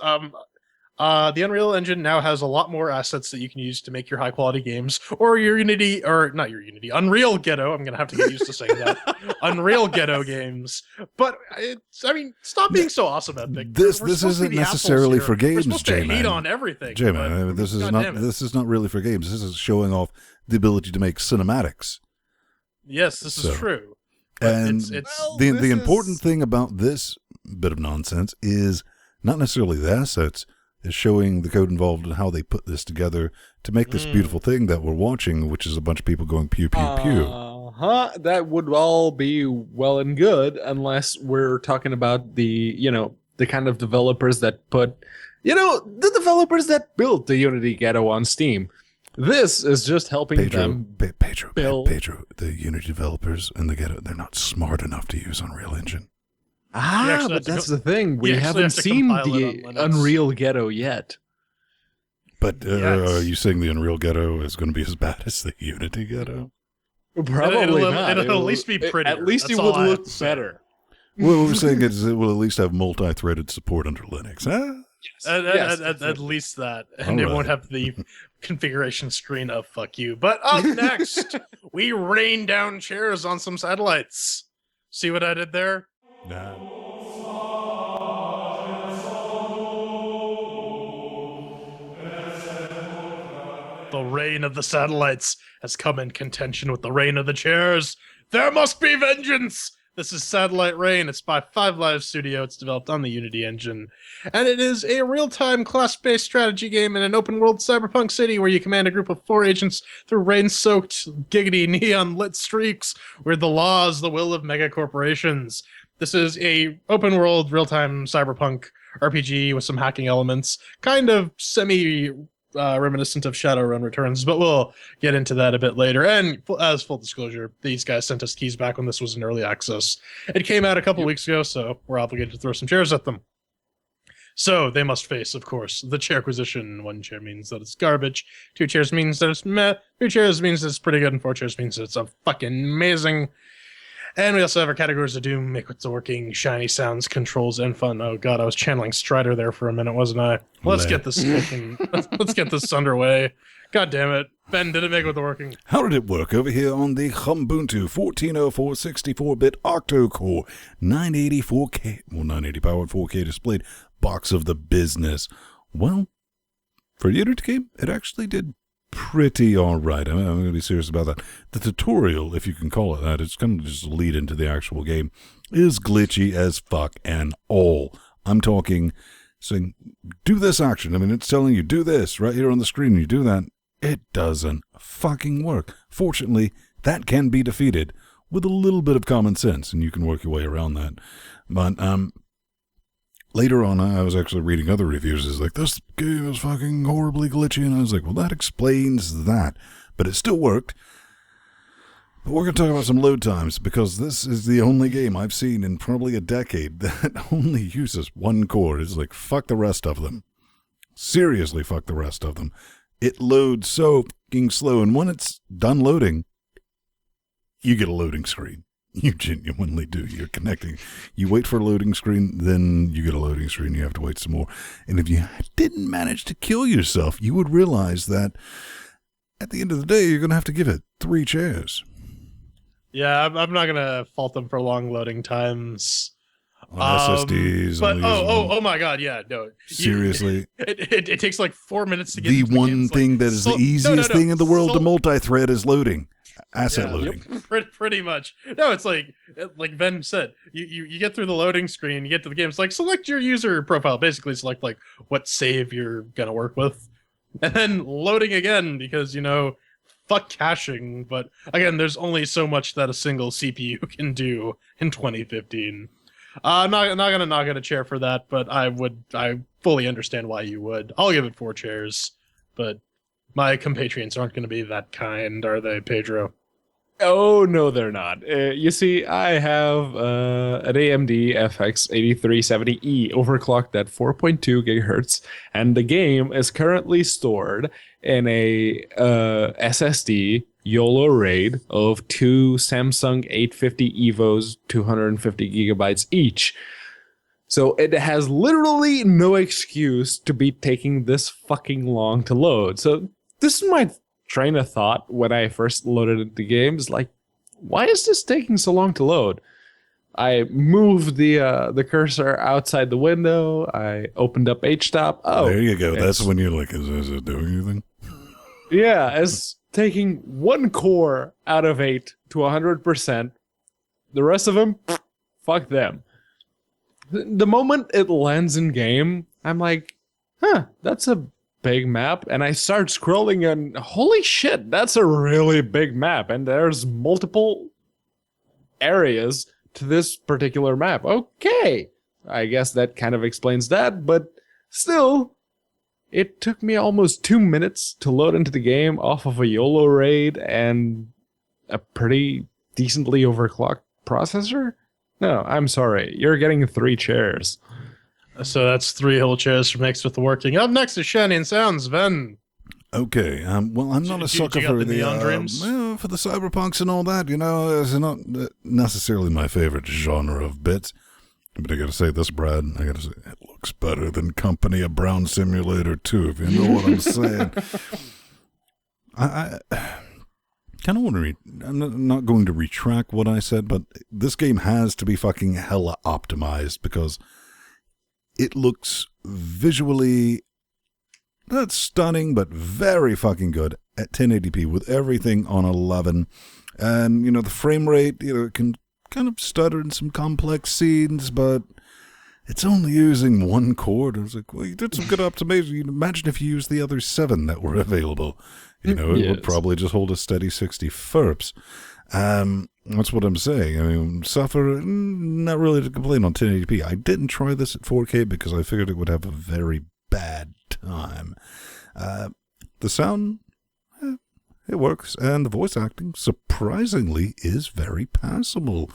the Unreal Engine now has a lot more assets that you can use to make your high quality games, or your Unity, or not your Unity, Unreal Ghetto. I'm gonna have to get used to saying that. Unreal Ghetto games. But I mean, stop being so awesome, Epic. This isn't necessarily for games, We're supposed to J-Man. hate on everything. J-Man, this is not really for games. This is showing off the ability to make cinematics. Yes, this is true. And the important thing about this bit of nonsense is not necessarily the assets, is showing the code involved and how they put this together to make this beautiful thing that we're watching, which is a bunch of people going pew, pew, pew. That would all be well and good unless we're talking about the kind of developers that put, the developers that built the Unity Ghetto on Steam. This is just helping them build. Pedro, the Unity developers in the Ghetto, they're not smart enough to use Unreal Engine. But that's the thing. We haven't seen the Unreal Ghetto yet. But are you saying the Unreal Ghetto is going to be as bad as the Unity Ghetto? Probably not. It'll at least be pretty. At least it would look better. Well, what we're saying is it will at least have multi-threaded support under Linux, huh? Yes. At least that. And it won't have the configuration screen of fuck you. But up next, we rain down chairs on some satellites. See what I did there? Nah. The reign of the satellites has come in contention with the reign of the chairs. There must be vengeance! This is Satellite Reign. It's by 5 Live Studio. It's developed on the Unity engine. And it is a real-time class-based strategy game in an open-world cyberpunk city where you command a group of 4 agents through rain-soaked, giggity, neon-lit streaks where the law is the will of mega-corporations. This is a open-world, real-time cyberpunk RPG with some hacking elements, kind of reminiscent of Shadowrun Returns, but we'll get into that a bit later. And as full disclosure, these guys sent us keys back when this was in early access. It came out a couple weeks ago, so we're obligated to throw some chairs at them. So they must face, of course, the chairquisition. 1 chair means that it's garbage. 2 chairs means that it's meh. 3 chairs means that it's pretty good. And 4 chairs means that it's a fucking amazing. And we also have our categories of doom, make what's working, shiny sounds, controls, and fun. Oh god, I was channeling Strider there for a minute, wasn't I? Let's get this let's get this underway. God damn it. Ben, did it make what's working? How did it work over here on the Ubuntu 1404 64-bit octo-core 980 powered 4K displayed box of the business? Well, for a Unity game, it actually did pretty all right. I'm going to be serious about that. The tutorial, if you can call it that, it's going to just lead into the actual game, is glitchy as fuck and all. I'm talking saying, do this action. I mean, it's telling you, do this right here on the screen, and you do that. It doesn't fucking work. Fortunately, that can be defeated with a little bit of common sense, and you can work your way around that. But later on, I was actually reading other reviews. It's like, this game is fucking horribly glitchy. And I was like, well, that explains that. But it still worked. But we're going to talk about some load times, because this is the only game I've seen in probably a decade that only uses one core. It's like, fuck the rest of them. Seriously, fuck the rest of them. It loads so fucking slow, and when it's done loading, you get a loading screen. You genuinely do. You're connecting. You wait for a loading screen, then you get a loading screen. You have to wait some more. And if you didn't manage to kill yourself, you would realize that at the end of the day, you're going to have to give it 3 chairs. Yeah, I'm not gonna fault them for long loading times. On SSDs. But oh my god, yeah, no. Seriously, it takes like 4 minutes to get the into the one game. thing that is the easiest thing in the world to multi-thread is loading, asset loading. Pretty much. No, it's like Ben said, you get through the loading screen, you get to the game. It's like select your user profile, basically select like what save you're gonna work with, and then loading again because fuck caching, but again, there's only so much that a single CPU can do in 2015. I'm not gonna knock at a chair for that, but I fully understand why you would. I'll give it 4 chairs, but my compatriots aren't gonna be that kind, are they, Pedro? Oh, no, they're not. You see, I have an AMD FX 8370E overclocked at 4.2 gigahertz, and the game is currently stored in a SSD YOLO RAID of 2 Samsung 850 EVOs, 250 gigabytes each. So it has literally no excuse to be taking this fucking long to load. So this is my train of thought when I first loaded the game, is like, why is this taking so long to load? I moved the cursor outside the window. I opened up HTOP. Oh, there you go. That's when you're like, is it doing anything? Yeah, it's taking 1 core out of 8 to 100%. The rest of them, fuck them. The moment it lands in game, I'm like, that's a big map, and I start scrolling and holy shit, that's a really big map, and there's multiple areas to this particular map. Okay, I guess that kind of explains that, but still, it took me almost 2 minutes to load into the game off of a YOLO RAID and a pretty decently overclocked processor. No, I'm sorry, you're getting 3 chairs. So that's 3 whole chairs mixed with the working. Up next is Shining Sounds, Ben. Okay, well, I'm not a sucker for the for the cyberpunks and all that. It's not necessarily my favorite genre of bits. But I gotta say this, Brad. I gotta say it looks better than Company of Brown Simulator 2. If you know what I'm saying. I kind of want to I'm not going to retract what I said, but this game has to be fucking hella optimized because it looks visually not stunning, but very fucking good at 1080p with everything on 11. And, the frame rate, it can kind of stutter in some complex scenes, but it's only using 1 core. I was like, well, you did some good optimization. Imagine if you used the other 7 that were available. It would probably just hold a steady 60 FERPs. That's what I'm saying. I mean, suffer, not really to complain on 1080p. I didn't try this at 4K because I figured it would have a very bad time. The sound, it works, and the voice acting, surprisingly, is very passable.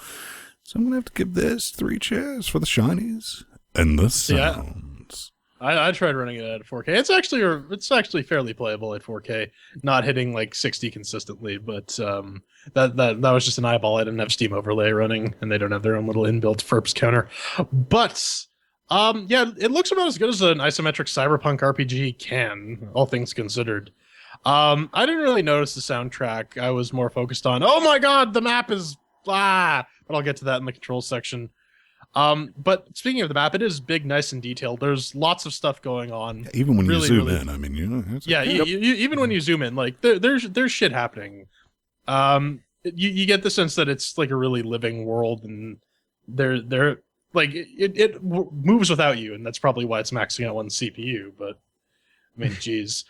So I'm going to have to give this 3 chairs for the shinies and the sounds. I tried running it at 4K. It's actually fairly playable at 4K, not hitting like 60 consistently, but that was just an eyeball. I didn't have Steam Overlay running, and they don't have their own little inbuilt FERPs counter. But it looks about as good as an isometric cyberpunk RPG can, all things considered. I didn't really notice the soundtrack. I was more focused on, oh my god, the map is but I'll get to that in the control section. But speaking of the map, it is big, nice, and detailed. There's lots of stuff going on. Even when you zoom in, I mean, even when you zoom in, like there's shit happening. You get the sense that it's like a really living world, and they're like it moves without you, and that's probably why it's maxing out 1 CPU. But I mean, geez.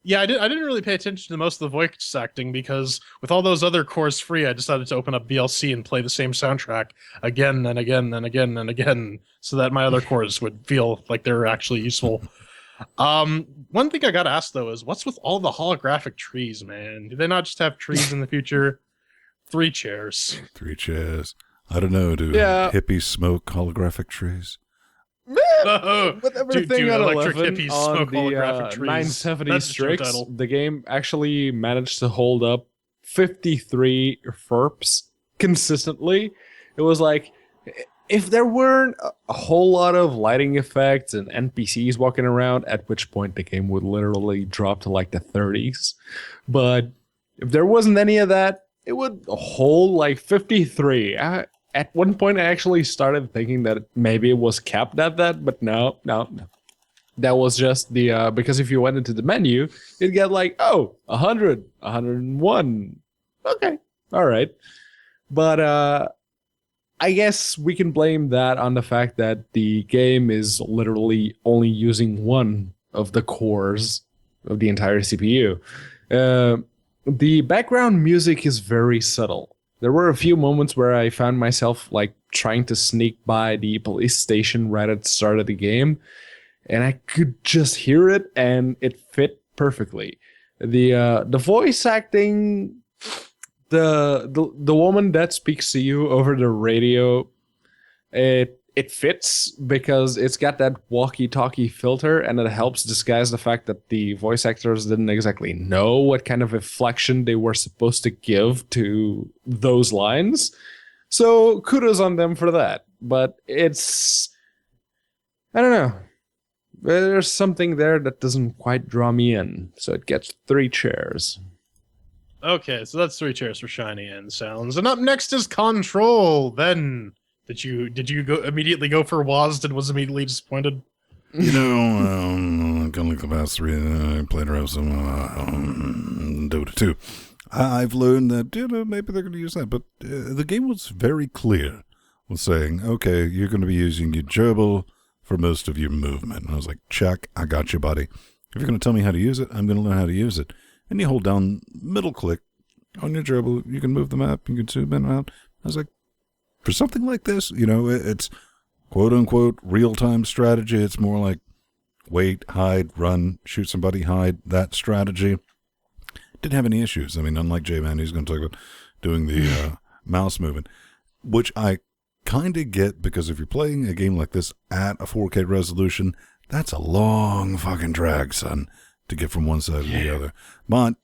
Yeah, I didn't really pay attention to most of the voice acting because with all those other cores free, I decided to open up VLC and play the same soundtrack again and again and again and again so that my other cores would feel like they're actually useful. One thing I gotta ask though is what's with all the holographic trees, man? Do they not just have trees in the future? 3 chairs. 3 chairs. I don't know. Do Yeah. hippies smoke holographic trees? With everything do at electric 11 hippies on smoke the holographic trees? 970 That's the show Strix, title. the game actually managed to hold up 53 FERPs consistently. It was like, if there weren't a whole lot of lighting effects and NPCs walking around, at which point the game would literally drop to like the 30s. But if there wasn't any of that, it would hold like 53. At one point, I actually started thinking that maybe it was capped at that, but no. That was just the, because if you went into the menu, you'd get like, 100, 101. Okay, all right. But I guess we can blame that on the fact that the game is literally only using one of the cores of the entire CPU. The background music is very subtle. There were a few moments where I found myself like trying to sneak by the police station right at the start of the game, and I could just hear it, and it fit perfectly. The voice acting, the woman that speaks to you over the radio, it fits because it's got that walkie-talkie filter, and it helps disguise the fact that the voice actors didn't exactly know what kind of inflection they were supposed to give to those lines. So kudos on them for that. But it's, I don't know. There's something there that doesn't quite draw me in. So it gets 3 chairs. Okay, so that's 3 chairs for Shiny and Sounds. And up next is Control. Then did you immediately go for WASD and was immediately disappointed? You know, kind of like the past 3, I played around some Dota 2. I've learned that, maybe they're going to use that, but the game was very clear with saying, okay, you're going to be using your gerbil for most of your movement. And I was like, check, I got you, buddy. If you're going to tell me how to use it, I'm going to learn how to use it. And you hold down middle click on your gerbil, you can move the map, you can zoom in and out. I was like, for something like this, it's quote-unquote real-time strategy. It's more like wait, hide, run, shoot somebody, hide, that strategy. Didn't have any issues. I mean, unlike J-Man, he's going to talk about doing the mouse movement, which I kind of get, because if you're playing a game like this at a 4K resolution, that's a long fucking drag, son, to get from one side to the other. But,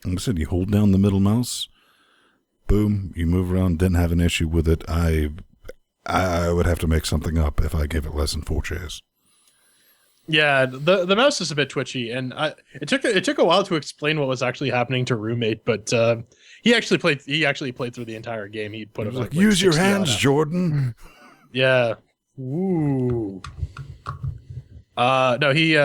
like I said, you hold down the middle mouse, boom, you move around, didn't have an issue with it. I would have to make something up if I gave it less than 4 chairs. Yeah, the mouse is a bit twitchy, and it took a while to explain what was actually happening to Roommate, but he actually played through the entire game. He put it like use your hands, Jordan. Yeah. Ooh. No, he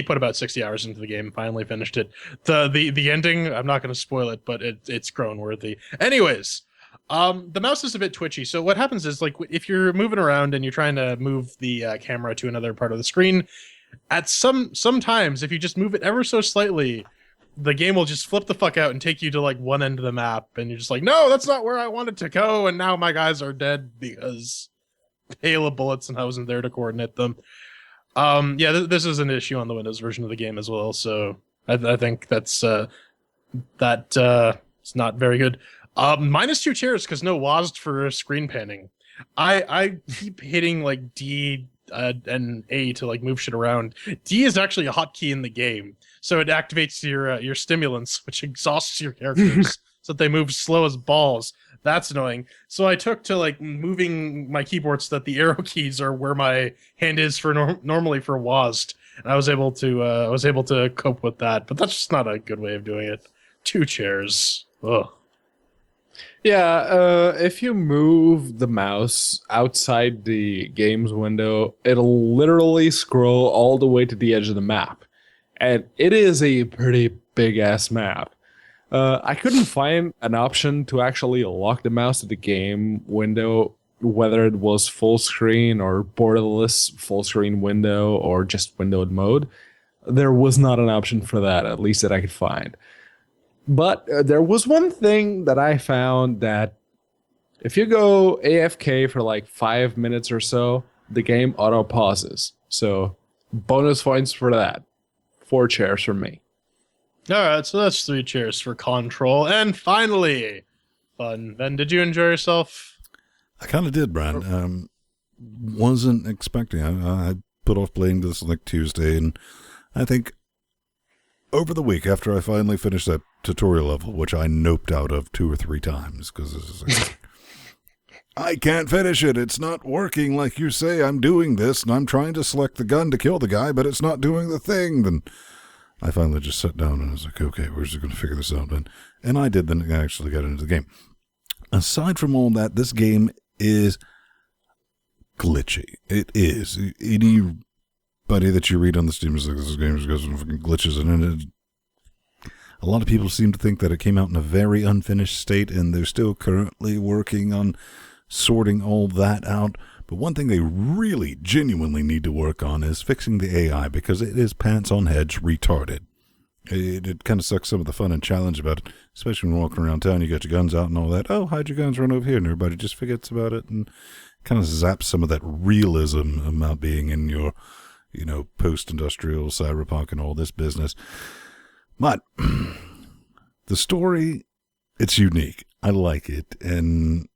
put about 60 hours into the game, finally finished it. The ending, I'm not going to spoil it, but it's grown worthy. Anyways, the mouse is a bit twitchy. So what happens is, like, if you're moving around and you're trying to move the camera to another part of the screen, at sometimes if you just move it ever so slightly, the game will just flip the fuck out and take you to like one end of the map, and you're just like, no, that's not where I wanted to go, and now my guys are dead because hail of bullets and I wasn't there to coordinate them. Yeah, this is an issue on the Windows version of the game as well, so I think that's it's not very good. Minus 2 chairs because no WASD for screen panning. I keep hitting like D and A to like move shit around. D is actually a hotkey in the game, so it activates your stimulants, which exhausts your characters so that they move slow as balls. That's annoying. So I took to like moving my keyboard so that the arrow keys are where my hand is for normally for WASD, and I was able to cope with that. But that's just not a good way of doing it. 2 chairs. Ugh. Yeah, if you move the mouse outside the game's window, it'll literally scroll all the way to the edge of the map. And it is a pretty big-ass map. I couldn't find an option to actually lock the mouse to the game window, whether it was full screen or borderless full screen window or just windowed mode. There was not an option for that, at least that I could find. But there was one thing that I found, that if you go AFK for like 5 minutes or so, the game auto pauses. So bonus points for that. 4 chairs from me. All right, so that's 3 chairs for Control. And finally, Fun. Ben, did you enjoy yourself? I kind of did, Brian. Wasn't expecting. I put off playing this like Tuesday, and I think over the week after I finally finished that tutorial level, which I noped out of 2 or 3 times because I can't finish it. It's not working like you say. I'm doing this, and I'm trying to select the gun to kill the guy, but it's not doing the thing. Then I finally just sat down and I was like, okay, we're just going to figure this out. And I did then actually get into the game. Aside from all that, this game is glitchy. It is. Anybody that you read on the Steam is like, this game has got some fucking glitches in it. A lot of people seem to think that it came out in a very unfinished state, and they're still currently working on sorting all that out. But one thing they really genuinely need to work on is fixing the AI, because it is pants on heads retarded. It kind of sucks some of the fun and challenge about it, especially when you're walking around town, you got your guns out and all that. Oh, hide your guns, run over here, and everybody just forgets about it and kind of zaps some of that realism about being in your, post-industrial cyberpunk and all this business. But the story, it's unique. I like it, and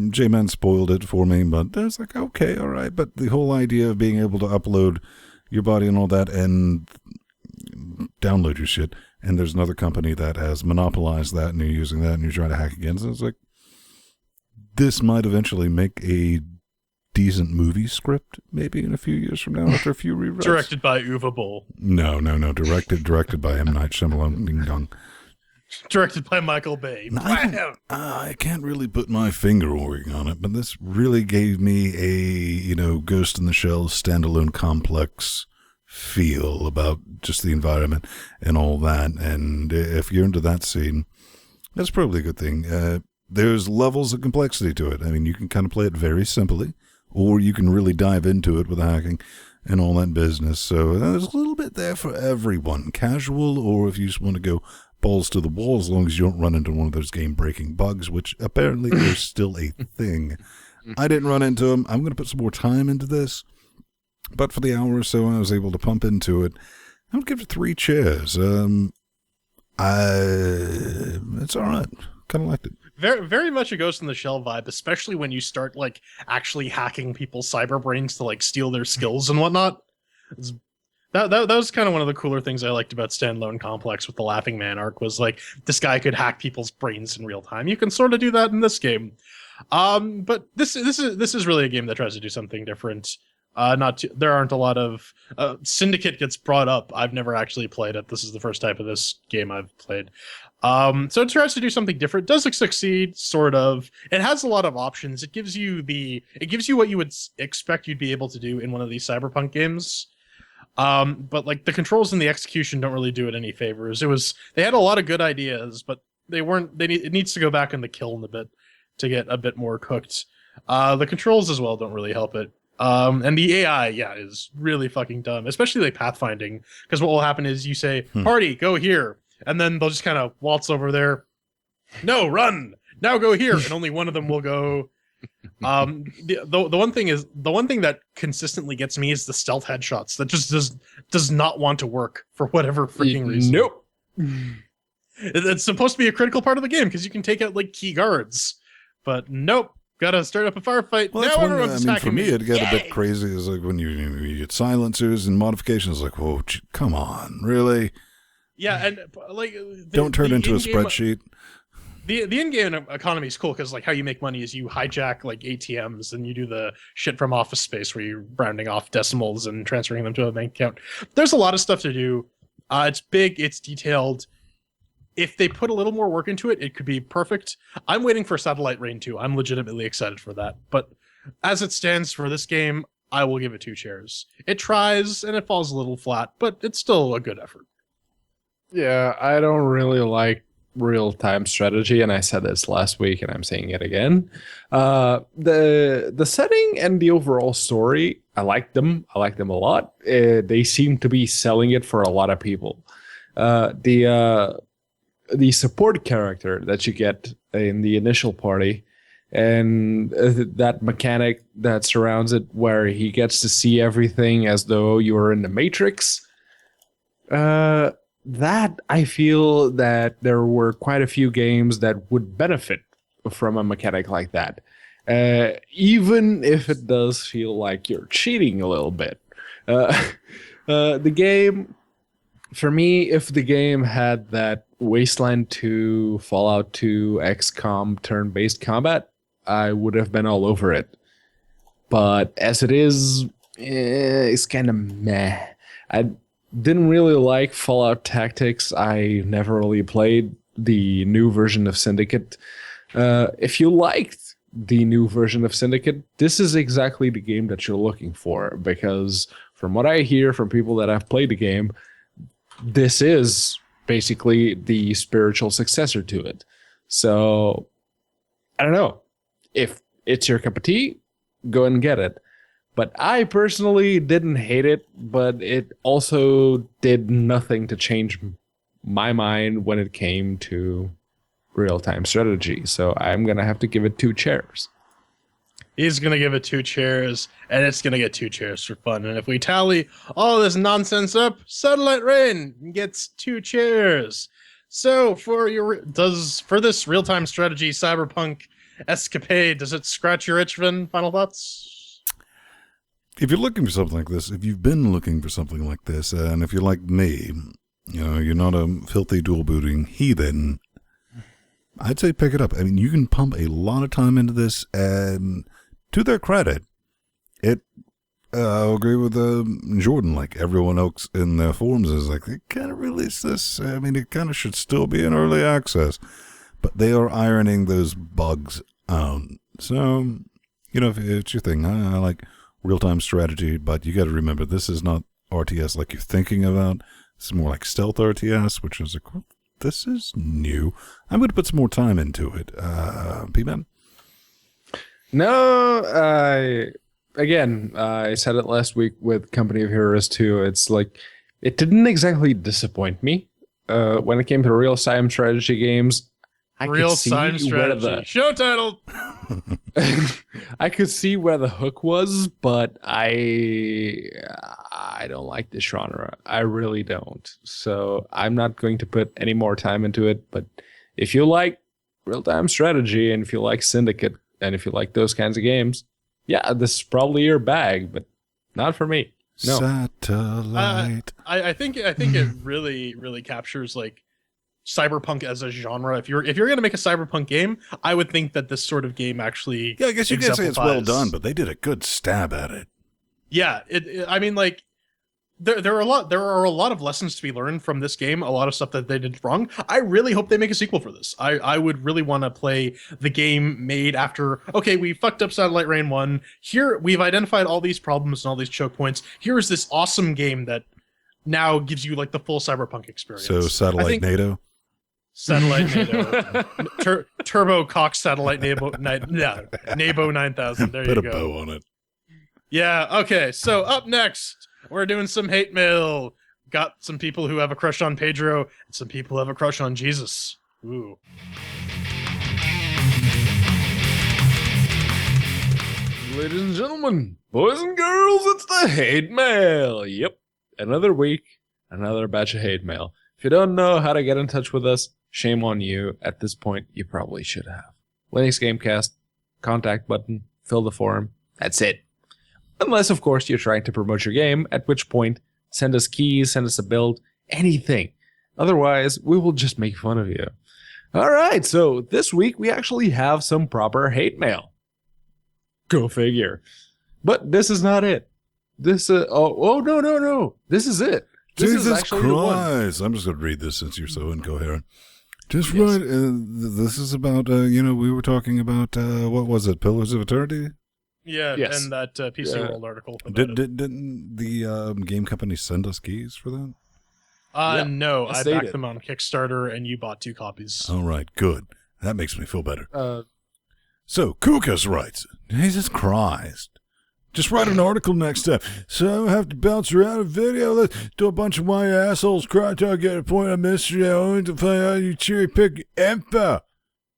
J-Man spoiled it for me, but I was like, okay, all right. But the whole idea of being able to upload your body and all that and download your shit, and there's another company that has monopolized that, and you're using that, and you're trying to hack against it. It's like, this might eventually make a decent movie script, maybe in a few years from now, after a few rewrites. Directed by Uwe Boll. No. Directed by M. Night Shyamalan. Ding dong. Directed by Michael Bay. I can't really put my finger on it, but this really gave me a, Ghost in the Shell standalone complex feel about just the environment and all that. And if you're into that scene, that's probably a good thing. There's levels of complexity to it. I mean, you can kind of play it very simply, or you can really dive into it with hacking and all that business. So there's a little bit there for everyone, casual, or if you just want to go balls to the wall, as long as you don't run into one of those game-breaking bugs, which apparently is still a thing. I didn't run into them. I'm going to put some more time into this, but for the hour or so I was able to pump into it, I'm going to give it 3 chairs. It's all right. Kind of liked it. Very, very much a Ghost in the Shell vibe, especially when you start actually hacking people's cyber brains to steal their skills and whatnot. That was kind of one of the cooler things I liked about Standalone Complex with the Laughing Man arc, was this guy could hack people's brains in real time. You can sort of do that in this game, but this is really a game that tries to do something different. There aren't a lot of Syndicate gets brought up. I've never actually played it. This is the first type of this game I've played. So it tries to do something different. Does it succeed? Sort of. It has a lot of options. It gives you what you would expect you'd be able to do in one of these cyberpunk games. But the controls and the execution don't really do it any favors. They had a lot of good ideas, but it needs to go back in the kiln a bit to get a bit more cooked. The controls as well don't really help it. And the AI, is really fucking dumb, especially pathfinding, because what will happen is you say, party, go here, and then they'll just kind of waltz over there. No, run! Now go here, and only one of them will go. The one thing that consistently gets me is the stealth headshots that just does not want to work for whatever freaking reason. Nope. It's supposed to be a critical part of the game because you can take out key guards, but nope. Gotta start up a firefight. Well, now everyone's attacking for me, it got a bit crazy. It's when you get silencers and modifications. Whoa, come on, really? Yeah, and don't turn into a spreadsheet. The in-game economy is cool because how you make money is you hijack ATMs and you do the shit from Office Space where you're rounding off decimals and transferring them to a bank account. There's a lot of stuff to do. It's big. It's detailed. If they put a little more work into it, it could be perfect. I'm waiting for Satellite Rain 2. I'm legitimately excited for that. But as it stands for this game, I will give it 2 chairs. It tries and it falls a little flat, but it's still a good effort. Yeah, I don't really like real-time strategy, and I said this last week, and I'm saying it again. The setting and the overall story, I like them. I like them a lot. They seem to be selling it for a lot of people. The support character that you get in the initial party and that mechanic that surrounds it, where he gets to see everything as though you were in the Matrix. That I feel that there were quite a few games that would benefit from a mechanic like that, even if it does feel like you're cheating a little bit. The game, for me, if the game had that Wasteland 2, Fallout 2, XCOM turn-based combat, I would have been all over it. But as it is, it's kind of meh. I didn't really like Fallout Tactics. I never really played the new version of Syndicate. If you liked the new version of Syndicate, this is exactly the game that you're looking for, because from what I hear from people that have played the game, this is basically the spiritual successor to it. So, I don't know. If it's your cup of tea, go and get it. But I personally didn't hate it, but it also did nothing to change my mind when it came to real-time strategy. So I'm going to have to give it 2 chairs. He's going to give it 2 chairs, and it's going to get 2 chairs for fun. And if we tally all this nonsense up, Satellite Rain gets 2 chairs. So for this real-time strategy cyberpunk escapade, does it scratch your itch, Vin? Final thoughts? If you're looking for something like this, if you've been looking for something like this, and if you're like me, you're not a filthy dual-booting heathen, I'd say pick it up. I mean, you can pump a lot of time into this, and to their credit, I'll agree with Jordan, like everyone else in their forums is like, they kind of released this. I mean, it kind of should still be in early access, but they are ironing those bugs out. So, if it's your thing, I like real-time strategy, but you got to remember, this is not RTS like you're thinking about. It's more like stealth RTS, which is this is new. I'm going to put some more time into it. P-Man? No, I said it last week with Company of Heroes 2. It's like, it didn't exactly disappoint me. When it came to real-time strategy games, Real-time strategy. Show title! I could see where the hook was, but I don't like this genre. I really don't. So I'm not going to put any more time into it. But if you like real-time strategy, and if you like Syndicate, and if you like those kinds of games, yeah, this is probably your bag, but not for me. No. Satellite. I think it really, really captures like cyberpunk as a genre. If you're going to make a cyberpunk game, I would think that this sort of game actually, yeah, I guess you could say it's well done, but they did a good stab at it. Yeah, I mean, like, there are a lot of lessons to be learned from this game. A lot of stuff that they did wrong. I really hope they make a sequel for this. I would really want to play the game made after. Okay, we fucked up Satellite Rain 1. Here we've identified all these problems and all these choke points. Here is this awesome game that now gives you like the full cyberpunk experience. So Satellite NATO. Satellite NATO, Turbo Cox Satellite Nabo 9000. There you go. Put a bow on it. Yeah. Okay. So up next, we're doing some hate mail. Got some people who have a crush on Pedro, and some people who have a crush on Jesus. Ooh. Ladies and gentlemen, boys and girls, it's the hate mail. Yep. Another week, another batch of hate mail. If you don't know how to get in touch with us, shame on you. At this point, you probably should have. LinuxGameCast, contact button, fill the form. That's it. Unless, of course, you're trying to promote your game, at which point, send us keys, send us a build, anything. Otherwise, we will just make fun of you. Alright, so this week we actually have some proper hate mail. Go figure. But this is not it. This, no. This is it. This Jesus is actually Christ. I'm just going to read this since you're so incoherent. Just Yes. right. This is about, we were talking about, what was it, Pillars of Eternity? Yeah, Yes. and that PC World article. about it. Didn't the game company send us keys for that? Yeah, No, yes, I they backed did. them on Kickstarter, and you bought 2 copies. All right, good. That makes me feel better. one. So, Kukas writes, Jesus Christ. Just write an article next time. So I have to bounce around a video. Let's do a bunch of white assholes cry till I get a point of mystery. I want to find out you cherry pick info.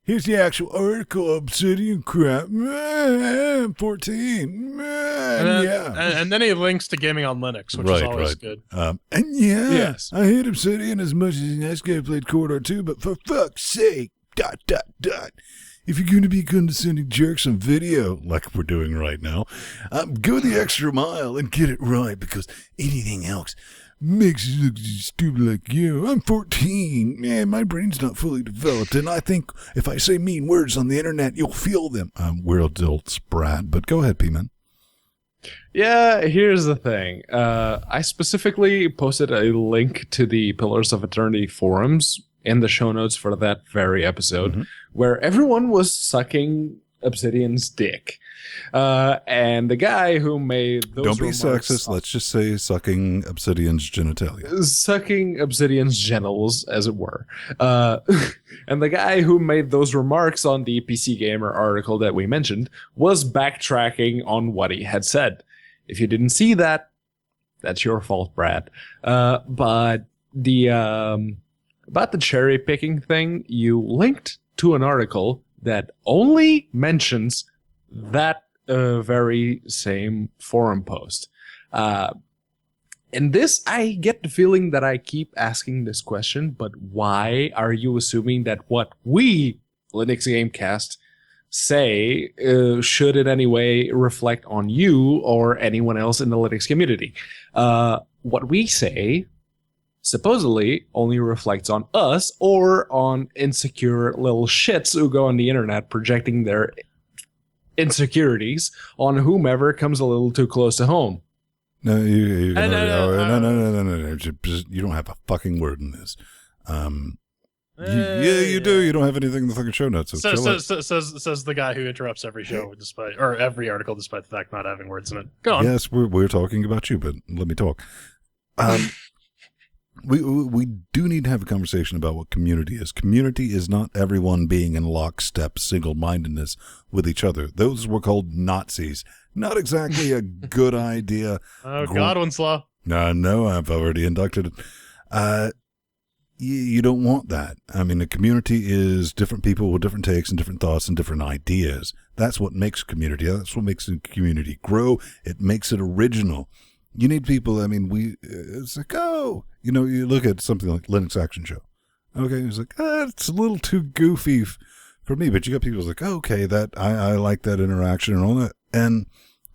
Here's the actual article, Obsidian crap. 14. And then he links to gaming on Linux, which is always good. Yes. I hate Obsidian as much as the next guy played Corridor 2, but for fuck's sake, ... If you're going to be condescending jerks on video, like we're doing right now, go the extra mile and get it right, because anything else makes you look stupid like you. I'm 14. Man, my brain's not fully developed, and I think if I say mean words on the internet, you'll feel them. We're adults, Brad, but go ahead, P-Man. Yeah, here's the thing. I specifically posted a link to the Pillars of Eternity forums in the show notes for that very episode, where everyone was sucking Obsidian's dick. And the guy who made those Don't be sexist. Let's just say sucking Obsidian's genitalia. Sucking Obsidian's genitals, as it were. And the guy who made those remarks on the PC Gamer article that we mentioned was backtracking on what he had said. If you didn't see that, that's your fault, Brad. But about the cherry picking thing, you linked to an article that only mentions that very same forum post. And this, I get the feeling that I keep asking this question, but why are you assuming that what we, LinuxGameCast, say should in any way reflect on you or anyone else in the Linux community? What we say supposedly only reflects on us or on insecure little shits who go on the internet projecting their insecurities on whomever comes a little too close to home. No, you don't have a fucking word in this. You do. You don't have anything in the fucking show notes. Says the guy who interrupts every show or every article despite the fact not having words in it. Go on. Yes, we're talking about you, but let me talk. We do need to have a conversation about what community is. Community is not everyone being in lockstep single-mindedness with each other. Those were called Nazis. Not exactly a good idea. Godwin's Law. No, I've already inducted it. You don't want that. I mean, a community is different people with different takes and different thoughts and different ideas. That's what makes community. That's what makes a community grow. It makes it original. You need people, I mean, it's like, you look at something like Linux Action Show. Okay, it's like, it's a little too goofy for me, but you got people who's like, okay, that I like that interaction and all that, and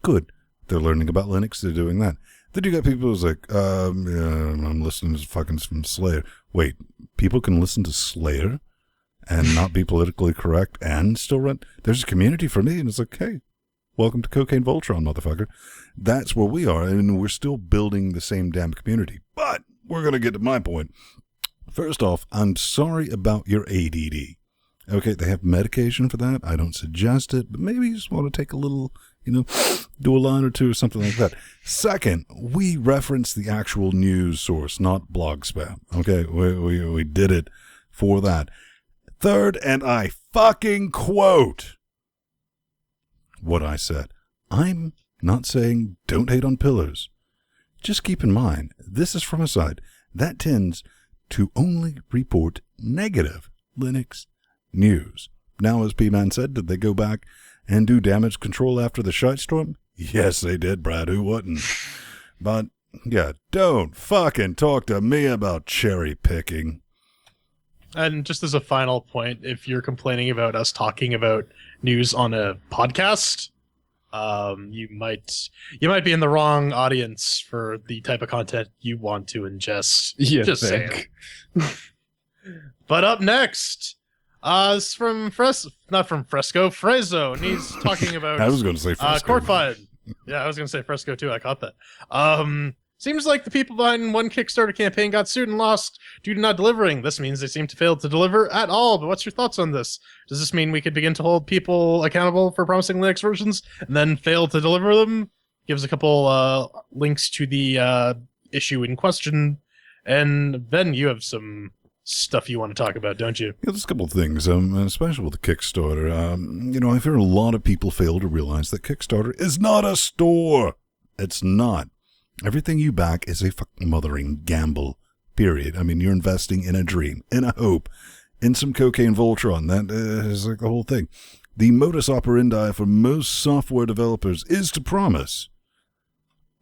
good. They're learning about Linux, they're doing that. Then you got people who's like, I'm listening to fucking some Slayer. Wait, people can listen to Slayer and not be politically correct and still run? There's a community for me, and it's like, hey, welcome to Cocaine Voltron, motherfucker. That's where we are, and we're still building the same damn community. But we're going to get to my point. First off, I'm sorry about your ADD. Okay, they have medication for that. I don't suggest it, but maybe you just want to take a little, do a line or two or something like that. Second, we reference the actual news source, not blog spam. Okay, we did it for that. Third, and I fucking quote what I said. I'm not saying don't hate on pillars. Just keep in mind, this is from a site that tends to only report negative Linux news. Now, as P-Man said, did they go back and do damage control after the shitstorm? Yes, they did, Brad. Who wouldn't? But, yeah, don't fucking talk to me about cherry picking. And just as a final point, if you're complaining about us talking about news on a podcast, you might be in the wrong audience for the type of content you want to ingest. Just saying. But up next, it's from not from Fresco, Frezzo, and he's talking about I was going to say Fresco. Courtfied. Yeah, I was going to say Fresco too. I caught that. Seems like the people behind one Kickstarter campaign got sued and lost due to not delivering. This means they seem to fail to deliver at all. But what's your thoughts on this? Does this mean we could begin to hold people accountable for promising Linux versions and then fail to deliver them? Gives a couple links to the issue in question. And Ben, you have some stuff you want to talk about, don't you? Yeah, there's a couple of things, especially with the Kickstarter. I've heard a lot of people fail to realize that Kickstarter is not a store. It's not. Everything you back is a fucking mothering gamble, period. I mean, you're investing in a dream, in a hope, in some cocaine Voltron. That is like the whole thing. The modus operandi for most software developers is to promise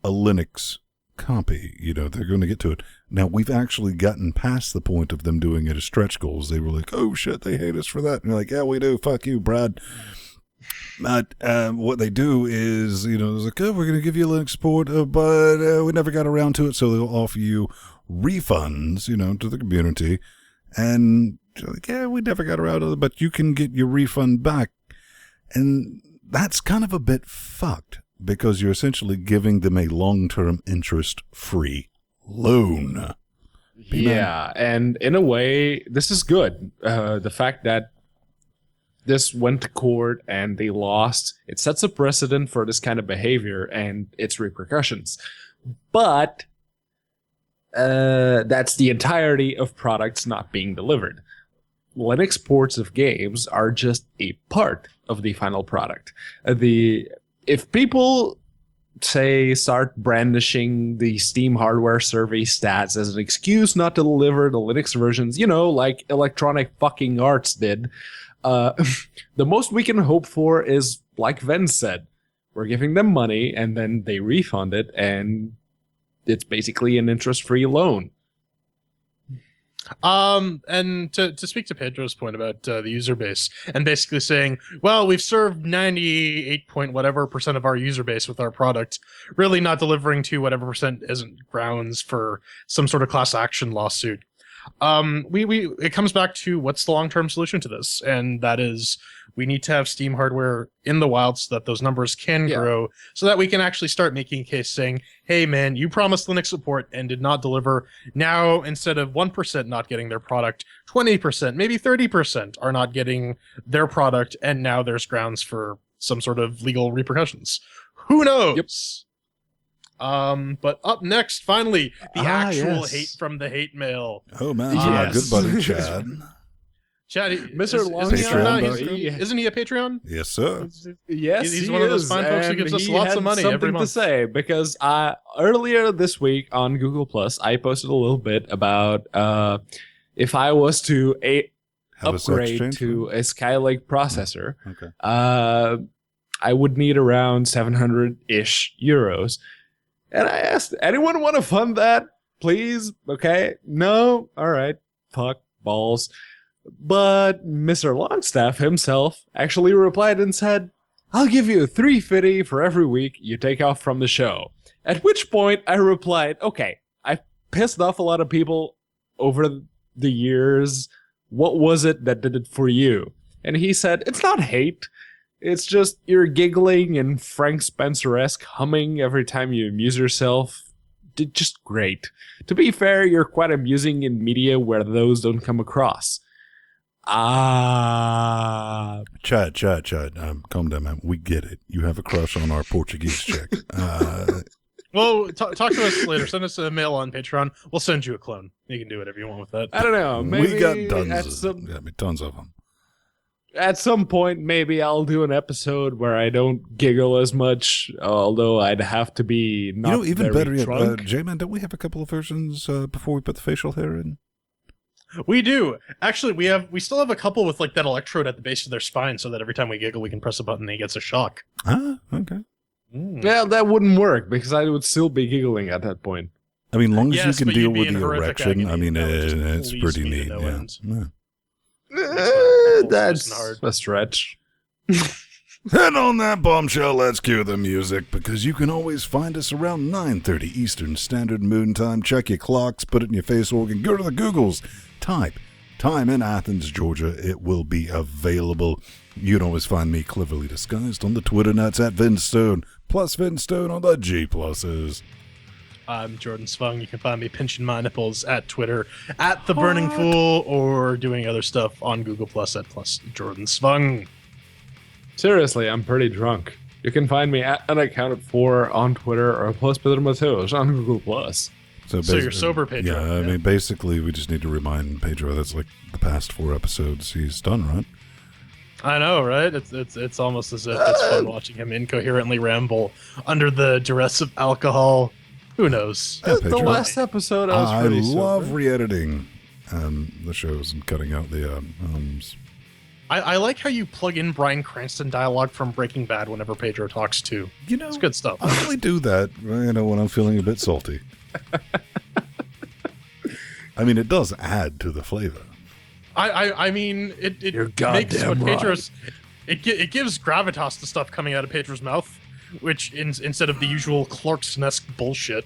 a Linux copy. They're going to get to it. Now, we've actually gotten past the point of them doing it as stretch goals. They were like, oh shit, they hate us for that. And you're like, yeah, we do. Fuck you, Brad. But what they do is, it's like, oh, we're going to give you Linux support, but we never got around to it. So they'll offer you refunds, to the community. And you're like, yeah, we never got around to it, but you can get your refund back. And that's kind of a bit fucked because you're essentially giving them a long-term interest-free loan. Yeah, and in a way, this is good. The fact that this went to court and they lost, it sets a precedent for this kind of behavior and its repercussions. But that's the entirety of products not being delivered. Linux ports of games are just a part of the final product. If people start brandishing the Steam hardware survey stats as an excuse not to deliver the Linux versions, like Electronic fucking Arts did, the most we can hope for is, like Ven said, we're giving them money and then they refund it, and it's basically an interest-free loan. And to speak to Pedro's point about the user base and basically saying, well, we've served 98 point whatever percent of our user base with our product, really not delivering to whatever percent isn't grounds for some sort of class action lawsuit. It comes back to what's the long-term solution to this, and that is we need to have Steam hardware in the wild so that those numbers can grow, so that we can actually start making a case saying, hey man, you promised Linux support and did not deliver. Now, instead of 1% not getting their product, 20%, maybe 30% are not getting their product, and now there's grounds for some sort of legal repercussions. Who knows? Yep. But up next, finally, the actual hate from the hate mail. Oh man, my good buddy Chad. Chad, Mr. Isn't he a Patreon? Yes, sir. Yes, he's one of those fine folks who gives us lots of money every month. To say, because earlier this week on Google Plus, I posted a little bit about if I was to upgrade to a Skylake processor, I would need around 700-ish euros. And I asked, anyone want to fund that? Please? Okay. No? All right. Fuck balls. But Mr. Longstaff himself actually replied and said, I'll give you $3.50 for every week you take off from the show. At which point I replied, okay, I've pissed off a lot of people over the years. What was it that did it for you? And he said, it's not hate. It's just you're giggling and Frank Spencer-esque humming every time you amuse yourself. Just great. To be fair, you're quite amusing in media where those don't come across. Chad, calm down, man. We get it. You have a crush on our Portuguese chick. Well, talk to us later. Send us a mail on Patreon. We'll send you a clone. You can do whatever you want with that. I don't know. Maybe we got tons of them. At some point, maybe I'll do an episode where I don't giggle as much, although I'd have to be not even very better drunk. Yet, J-Man, don't we have a couple of versions before we put the facial hair in? We do. Actually, we still have a couple with like that electrode at the base of their spine so that every time we giggle, we can press a button and he gets a shock. Ah, okay. Well, that wouldn't work because I would still be giggling at that point. I mean, long as you can deal with the erection, I mean, it's pretty neat. Yeah. That's a stretch. And on that bombshell, let's cue the music, because you can always find us around 9:30 Eastern Standard Moon Time. Check your clocks, put it in your face organ, go to the Googles, type time in Athens, Georgia. It will be available. You can always find me cleverly disguised on the Twitter nuts at Vinstone, plus Vinstone on the G pluses. I'm Jordan Svung. You can find me pinching my nipples at Twitter at The Burning Fool, or doing other stuff on Google Plus at plus Jordan Svung. Seriously, I'm pretty drunk. You can find me at unaccounted for on Twitter or plus Pedro Mateos on Google Plus. So you're sober, Pedro. Yeah, I mean, basically, we just need to remind Pedro that's like the past 4 episodes he's done, right? I know, right? It's almost as if it's fun watching him incoherently ramble under the duress of alcohol. Who knows? Yeah, the last episode I was pretty love sober. re-editing the shows and cutting out the ums. I like how you plug in Bryan Cranston dialogue from Breaking Bad whenever Pedro talks too. You know, It's good stuff. I only do that, when I'm feeling a bit salty. I mean, it does add to the flavor. I mean, it You're makes goddamn what right. Pedro's... It gives gravitas to stuff coming out of Pedro's mouth, which instead of the usual Clarkson-esque bullshit.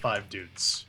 5 dudes.